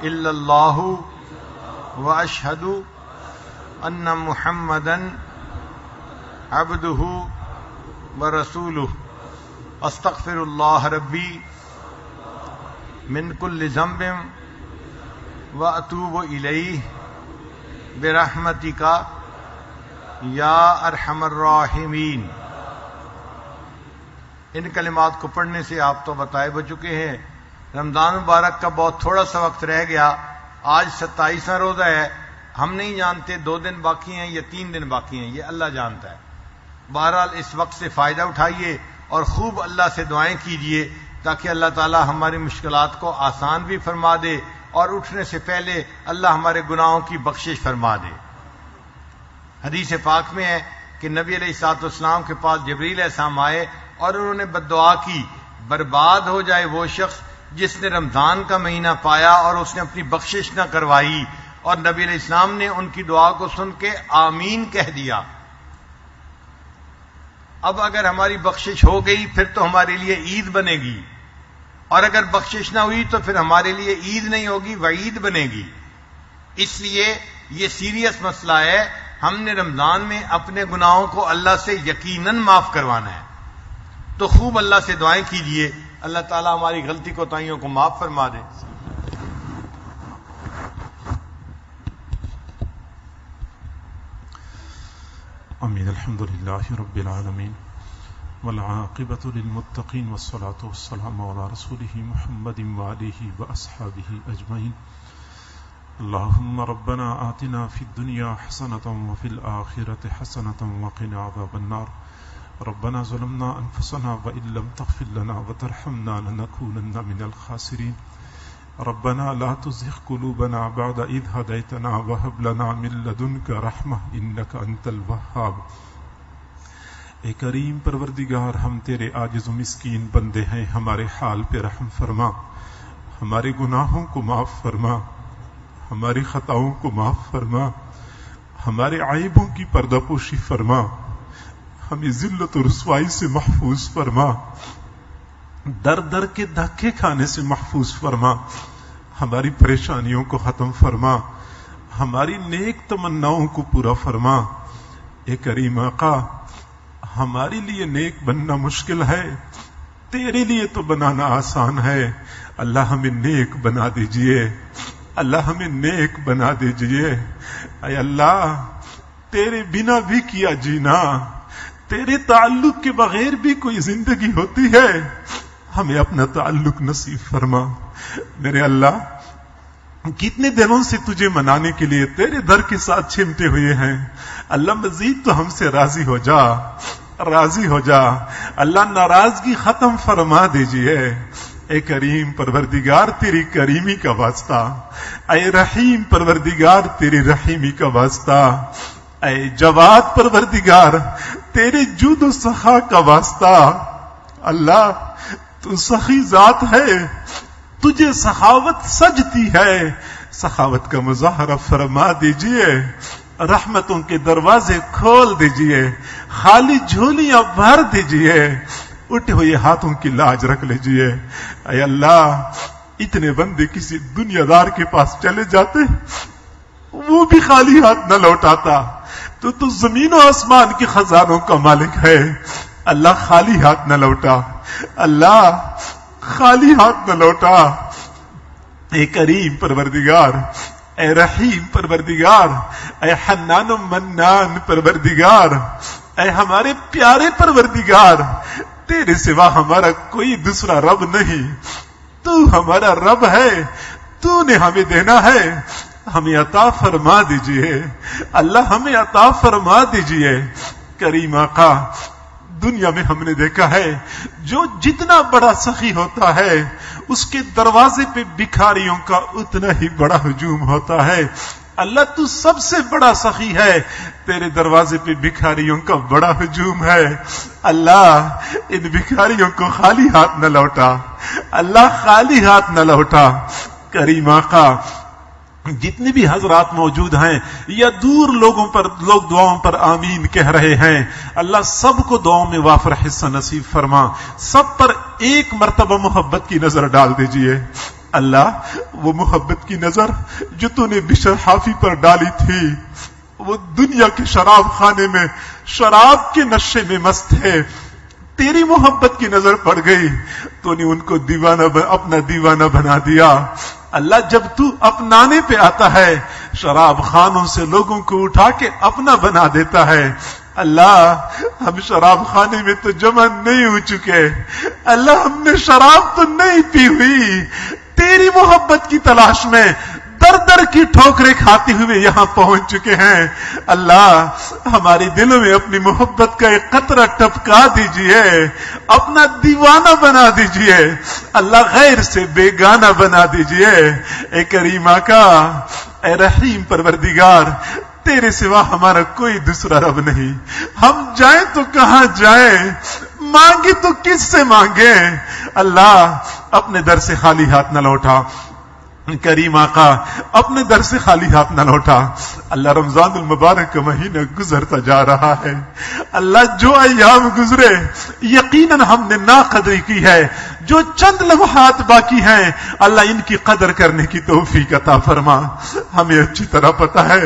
Speaker 1: الا اللہ واشہد ان محمدً عبدہ ورسولہ. استغفر اللہ ربی من کل ذنب واتوب الیہ برحمتک یا ارحم الراحمین. ان کلمات کو پڑھنے سے آپ تو بتائے ہو چکے ہیں. رمضان مبارک کا بہت تھوڑا سا وقت رہ گیا. آج 27واں روزہ ہے. ہم نہیں جانتے 2 دن باقی ہیں یا 3 دن باقی ہیں، یہ اللہ جانتا ہے. بہرحال اس وقت سے فائدہ اٹھائیے اور خوب اللہ سے دعائیں کیجیے تاکہ اللہ تعالی ہماری مشکلات کو آسان بھی فرما دے اور اٹھنے سے پہلے اللہ ہمارے گناہوں کی بخشش فرما دے. حدیث پاک میں ہے کہ نبی علیہ الصلوۃ والسلام کے پاس جبریل علیہ السلام آئے اور انہوں نے بددعا کی، برباد ہو جائے وہ شخص جس نے رمضان کا مہینہ پایا اور اس نے اپنی بخشش نہ کروائی. اور نبی علیہ السلام نے ان کی دعا کو سن کے آمین کہہ دیا. اب اگر ہماری بخشش ہو گئی پھر تو ہمارے لیے عید بنے گی، اور اگر بخشش نہ ہوئی تو پھر ہمارے لیے عید نہیں ہوگی، وعید بنے گی. اس لیے یہ سیریس مسئلہ ہے. ہم نے رمضان میں اپنے گناہوں کو اللہ سے یقیناً معاف کروانا ہے. تو خوب اللہ سے دعائیں کیجئے، اللہ تعالیٰ ہماری غلطی کوتاہیوں کو معاف فرما دے.
Speaker 2: آمین. الحمد للہ رب العالمین والعاقبۃ للمتقین والصلاة والسلام علی رسولہ محمد وآلہ واصحابہ اجمعین. اللہم ربنا آتنا فی الدنیا حسنۃ وفی الآخرۃ حسنۃ وقنا عذاب النار. ربنا ظلمنا انفسنا وان لم تغفر لنا وترحمنا لنکونن من الخاسرین. ربنا لا تزغ قلوبنا بعد إذ هديتنا وهب لنا من لدنك رحمة إنك أنت الوهاب. اے کریم پروردگار، ہم تیرے عاجز و مسکین بندے ہیں، ہمارے حال پہ رحم فرما، ہمارے گناہوں کو معاف فرما، ہماری خطاؤں کو معاف فرما، ہمارے عیبوں کی پردہ پوشی فرما، ہمیں ذلت و رسوائی سے محفوظ فرما، در در کے دھکے کھانے سے محفوظ فرما، ہماری پریشانیوں کو ختم فرما، ہماری نیک تمناؤں کو پورا فرما. اے کریم آقا، ہمارے لیے نیک بننا مشکل ہے، تیرے لیے تو بنانا آسان ہے. اللہ ہمیں نیک بنا دیجئے، اللہ ہمیں نیک بنا دیجئے. اے اللہ، تیرے بنا بھی کیا جینا، تیرے تعلق کے بغیر بھی کوئی زندگی ہوتی ہے. ہمیں اپنا تعلق نصیب فرما۔ میرے اللہ کتنے دنوں سے تجھے منانے کے لیے تیرے در کے ساتھ چمٹے ہوئے ہیں، اللہ مزید تو ہم سے راضی ہو جا، راضی ہو جا اللہ، ناراضگی ختم فرما دیجئے۔ اے کریم پروردگار تیری کریمی کا واسطہ، اے رحیم پروردگار تیری رحیمی کا واسطہ، اے جواد پروردگار تیرے جود و سخا کا واسطہ۔ اللہ تو سخی ذات ہے، تجھے سخاوت سجتی ہے، سخاوت کا مظاہرہ فرما دیجئے، رحمتوں کے دروازے کھول دیجئے، خالی جھولیاں بھر دیجئے، اٹھے ہوئے ہاتھوں کی لاج رکھ لیجئے۔ اے اللہ اتنے بندے کسی دنیا دار کے پاس چلے جاتے، وہ بھی خالی ہاتھ نہ لوٹاتا، تو زمین و آسمان کے خزانوں کا مالک ہے، اللہ خالی ہاتھ نہ لوٹا، اللہ خالی ہاتھ نہ لوٹا۔ اے کریم پروردگار، اے رحیم پروردگار، اے حنان و منان پروردگار، اے ہمارے پیارے پروردگار، تیرے سوا ہمارا کوئی دوسرا رب نہیں، تو ہمارا رب ہے، تو نے ہمیں دینا ہے، ہمیں عطا فرما دیجئے اللہ، ہمیں عطا فرما دیجئے۔ کریم آقا دنیا میں ہم نے دیکھا ہے جو جتنا بڑا سخی ہوتا ہے اس کے دروازے پہ بھکاریوں کا اتنا ہی بڑا ہجوم ہوتا ہے، اللہ تو سب سے بڑا سخی ہے، تیرے دروازے پہ بھکاریوں کا بڑا ہجوم ہے، اللہ ان بھکاریوں کو خالی ہاتھ نہ لوٹا، اللہ خالی ہاتھ نہ لوٹا۔ کریم آقا جتنے بھی حضرات موجود ہیں یا دور لوگ دعاؤں پر آمین کہہ رہے ہیں، اللہ سب کو دعاؤں میں وافر حصہ نصیب فرما، سب پر ایک مرتبہ محبت کی نظر ڈال دیجئے اللہ، وہ محبت کی نظر جو تو نے بشر حافی پر ڈالی تھی، وہ دنیا کے شراب خانے میں شراب کے نشے میں مست ہے، تیری محبت کی نظر پڑ گئی، تو نے ان کو اپنا دیوانہ بنا دیا۔ اللہ جب تو اپنانے پہ آتا ہے شراب خانوں سے لوگوں کو اٹھا کے اپنا بنا دیتا ہے، اللہ ہم شراب خانے میں تو جمع نہیں ہو چکے، اللہ ہم نے شراب تو نہیں پی ہوئی، تیری محبت کی تلاش میں در در کی ٹھوکریں کھاتے ہوئے یہاں پہنچ چکے ہیں، اللہ ہمارے دلوں میں اپنی محبت کا ایک قطرہ ٹپکا دیجئے، اپنا دیوانہ بنا دیجئے اللہ، غیر سے بیگانہ بنا دیجئے۔ اے کریم آقا، اے رحیم پروردگار، تیرے سوا ہمارا کوئی دوسرا رب نہیں، ہم جائیں تو کہاں جائیں، مانگے تو کس سے مانگے، اللہ اپنے در سے خالی ہاتھ نہ لوٹا، کریم آقا اپنے در سے خالی ہاتھ نہ لوٹا۔ اللہ رمضان المبارک کا مہینہ گزرتا جا رہا ہے، اللہ جو ایام گزرے یقیناً ہم نے ناقدری کی ہے، جو چند لمحات باقی ہیں اللہ ان کی قدر کرنے کی توفیق عطا فرما۔ ہمیں اچھی طرح پتا ہے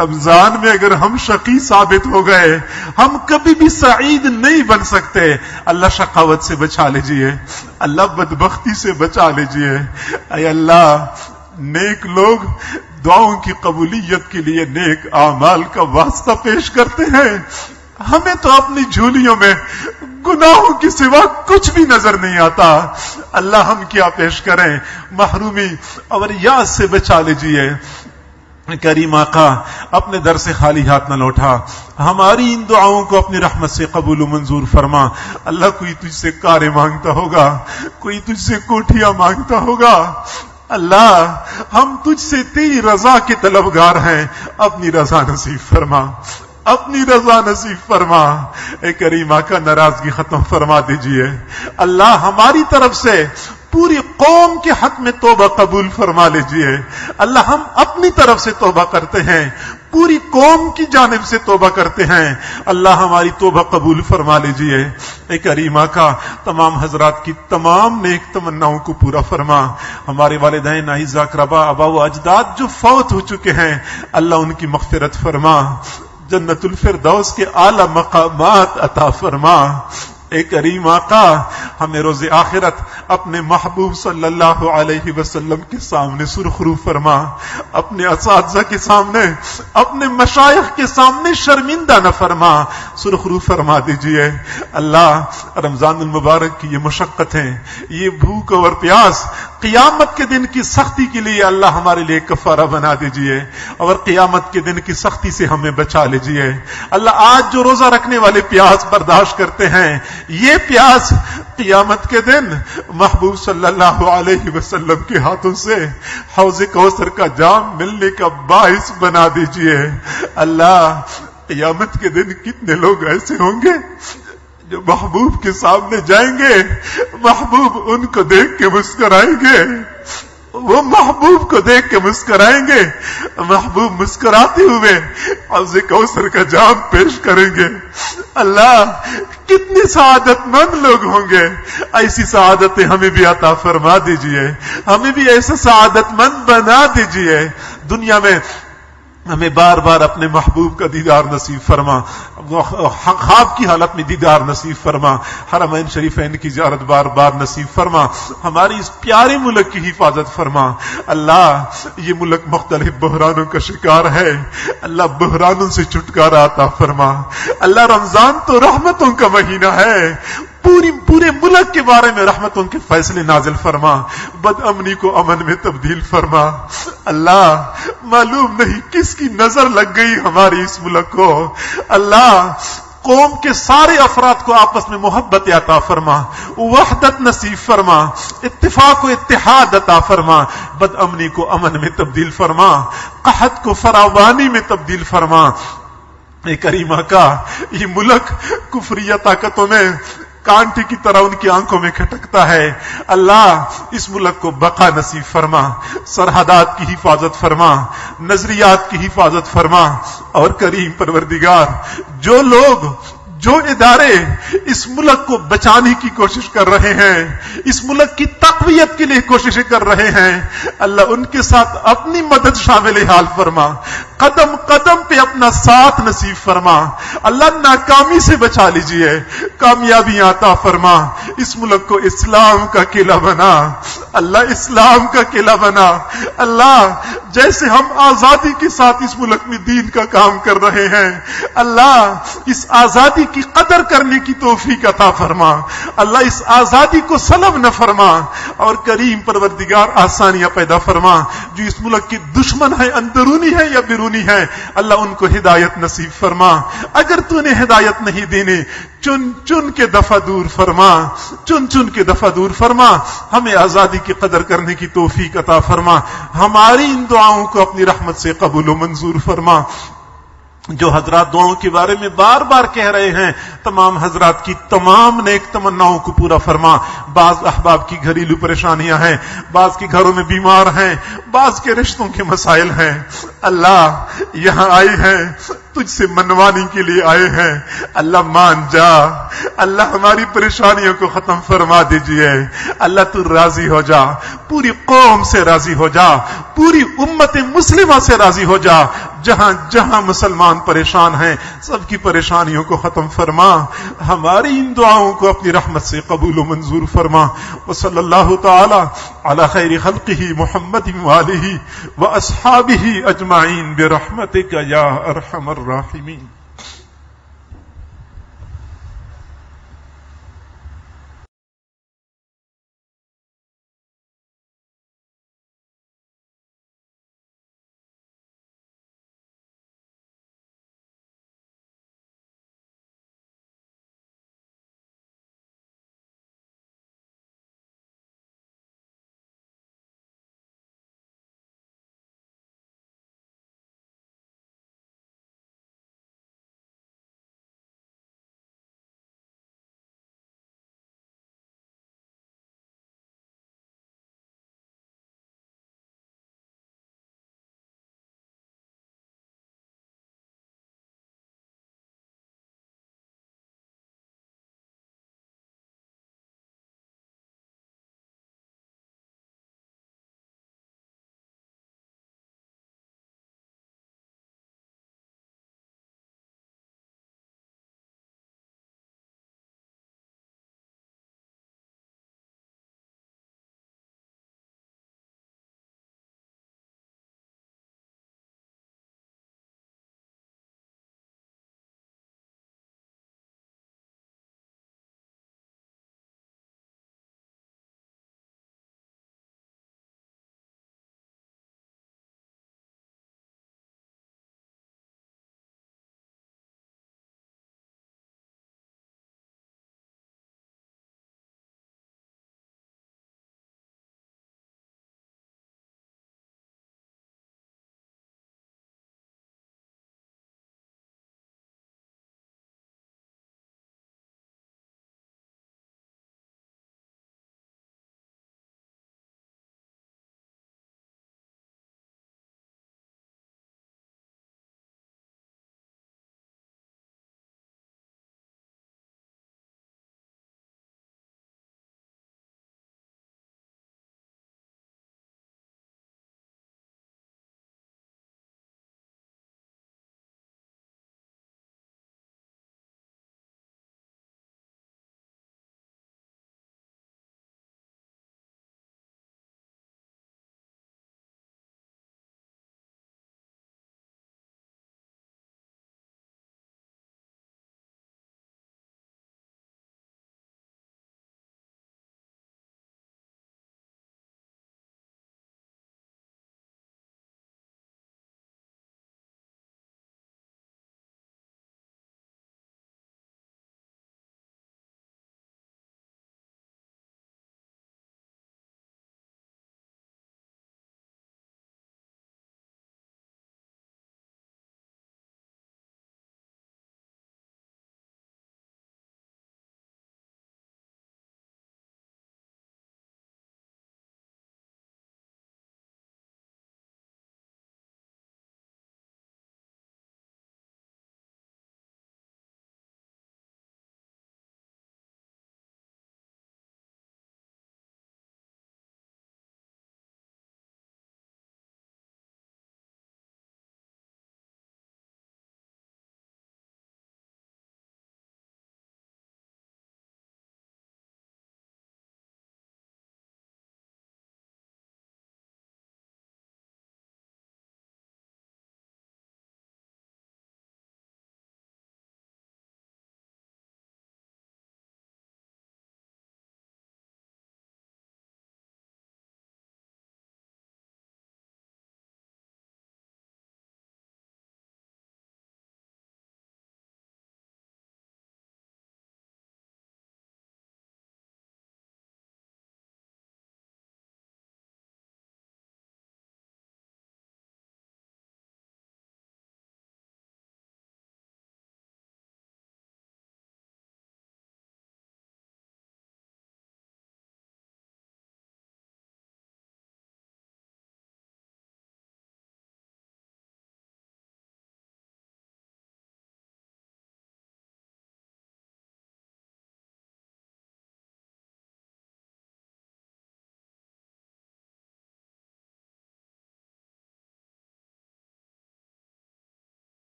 Speaker 2: رمضان میں اگر ہم شقی ثابت ہو گئے ہم کبھی بھی سعید نہیں بن سکتے، اللہ شقاوت سے بچا لیجئے، اللہ بدبختی سے بچا لیجئے۔ اے اللہ نیک لوگ دعاؤں کی قبولیت کے لیے نیک اعمال کا واسطہ پیش کرتے ہیں، ہمیں تو اپنی جھولیوں میں گناہوں کے سوا کچھ بھی نظر نہیں آتا، اللہ ہم کیا پیش کریں، محرومی اور یاد سے بچا لیجئے۔ کریم آقا اپنے در سے خالی ہاتھ نہ لوٹا، ہماری ان دعاؤں کو اپنی رحمت سے قبول و منظور فرما۔ اللہ کوئی تجھ سے کاریں مانگتا ہوگا، کوئی تجھ سے کوٹھیاں مانگتا ہوگا، اللہ ہم تجھ سے تیری رضا کے طلبگار ہیں، اپنی رضا نصیب فرما، اپنی رضا نصیب فرما۔ اے کریم آقا ناراضگی ختم فرما دیجئے، اللہ ہماری طرف سے پوری قوم کے حق میں توبہ قبول فرما لیجئے، اللہ ہم اپنی طرف سے توبہ کرتے ہیں، پوری قوم کی جانب سے توبہ کرتے ہیں، اللہ ہماری توبہ قبول فرما لیجئے۔ اے کریم آقا تمام حضرات کی تمام نیک تمناؤں کو پورا فرما، ہمارے والدین اعزاء اقرباء آباء و اجداد جو فوت ہو چکے ہیں اللہ ان کی مغفرت فرما، جنت الفردوس کے اعلی مقامات عطا فرما۔ اے کریم آقا ہمیں روز آخرت اپنے محبوب صلی اللہ علیہ وسلم کے سامنے سرخرو فرما، اپنے اساتذہ کے سامنے، اپنے مشائخ کے سامنے شرمندہ نہ فرما، سرخرو فرما دیجئے۔ اللہ رمضان المبارک کی یہ مشقتیں، یہ بھوک اور پیاس قیامت کے دن کی سختی کے لیے اللہ ہمارے لیے کفارہ بنا دیجئے، اور قیامت کے دن کی سختی سے ہمیں بچا لیجئے۔ اللہ آج جو روزہ رکھنے والے پیاس برداشت کرتے ہیں، یہ پیاس قیامت کے دن محبوب صلی اللہ علیہ وسلم کے ہاتھوں سے حوض کوثر کا جام ملنے کا باعث بنا دیجئے۔ اللہ قیامت کے دن کتنے لوگ ایسے ہوں گے جو محبوب کے سامنے جائیں گے، محبوب ان کو دیکھ کے مسکرائیں گے، وہ محبوب کو دیکھ کے مسکرائیں گے، محبوب مسکراتے ہوئے حوض کوثر کا جام پیش کریں گے۔ اللہ کتنی سعادت مند لوگ ہوں گے، ایسی سعادتیں ہمیں بھی عطا فرما دیجئے، ہمیں بھی ایسا سعادت مند بنا دیجئے۔ دنیا میں ہمیں بار بار اپنے محبوب کا دیدار نصیب فرما، خواب کی حالت میں دیدار نصیب فرما، حرمین شریفین کی زیارت بار بار نصیب فرما، ہماری اس پیارے ملک کی حفاظت فرما۔ اللہ یہ ملک مختلف بحرانوں کا شکار ہے، اللہ بحرانوں سے چھٹکارا عطا فرما۔ اللہ رمضان تو رحمتوں کا مہینہ ہے، پورے ملک کے بارے میں رحمتوں کے فیصلے نازل فرما، بد امنی کو امن میں تبدیل فرما۔ اللہ معلوم نہیں کس کی نظر لگ گئی ہماری اس ملک کو، اللہ قوم کے سارے افراد کو آپس میں محبت عطا فرما، وحدت نصیب فرما، اتفاق و اتحاد عطا فرما، بد امنی کو امن میں تبدیل فرما، قحط کو فراوانی میں تبدیل فرما۔ اے کریمہ کا یہ ملک کفریہ طاقتوں میں کانٹے کی طرح ان کی آنکھوں میں کھٹکتا ہے، اللہ اس ملک کو بقا نصیب فرما، سرحدات کی حفاظت فرما، نظریات کی حفاظت فرما، اور کریم پروردگار جو لوگ، جو ادارے اس ملک کو بچانے کی کوشش کر رہے ہیں، اس ملک کی تقویت کے لیے کوششیں کر رہے ہیں، اللہ ان کے ساتھ اپنی مدد شامل حال فرما، قدم قدم پہ اپنا ساتھ نصیب فرما۔ اللہ ناکامی سے بچا لیجئے، کامیابیاں عطا فرما، اس ملک کو اسلام کا قلعہ بنا، اللہ اسلام کا قلعہ بنا۔ اللہ جیسے ہم آزادی کے ساتھ اس ملک میں دین کا کام کر رہے ہیں، اللہ اس آزادی کی قدر کرنے کی توفیق عطا فرما، اللہ اس آزادی کو سلب نہ فرما، اور کریم پروردگار آسانیاں پیدا فرما۔ جو اس ملک کے دشمن ہے، اندرونی ہے یا بیرونی ہے، اللہ ان کو ہدایت نصیب فرما۔ اگر تو نے ہدایت نہیں دینی، چن چن کے دفع دور فرما، چن چن کے دفع دور فرما، ہمیں آزادی کی قدر کرنے کی توفیق عطا فرما، ہماری ان دعاؤں کو اپنی رحمت سے قبول و منظور فرما۔ جو حضرات دعاؤں کے بارے میں بار بار کہہ رہے ہیں، تمام حضرات کی تمام نیک تمناؤں کو پورا فرما۔ بعض احباب کی گھریلو پریشانیاں ہیں، بعض کے گھروں میں بیمار ہیں، بعض کے رشتوں کے مسائل ہیں، اللہ یہاں آئے ہیں تجھ سے منوانے کے لیے آئے ہیں، اللہ مان جا، اللہ ہماری پریشانیوں کو ختم فرما دیجئے، اللہ تو راضی ہو جا، پوری قوم سے راضی ہو جا، پوری امت مسلمہ سے راضی ہو جا، جہاں جہاں مسلمان پریشان ہیں سب کی پریشانیوں کو ختم فرما، ہماری ان دعاؤں کو اپنی رحمت سے قبول و منظور فرما۔ وصلی اللہ تعالی علی خیر خلقہ محمد وآلہ واصحابہ اجمعین برحمتک یا ارحم الراحمین۔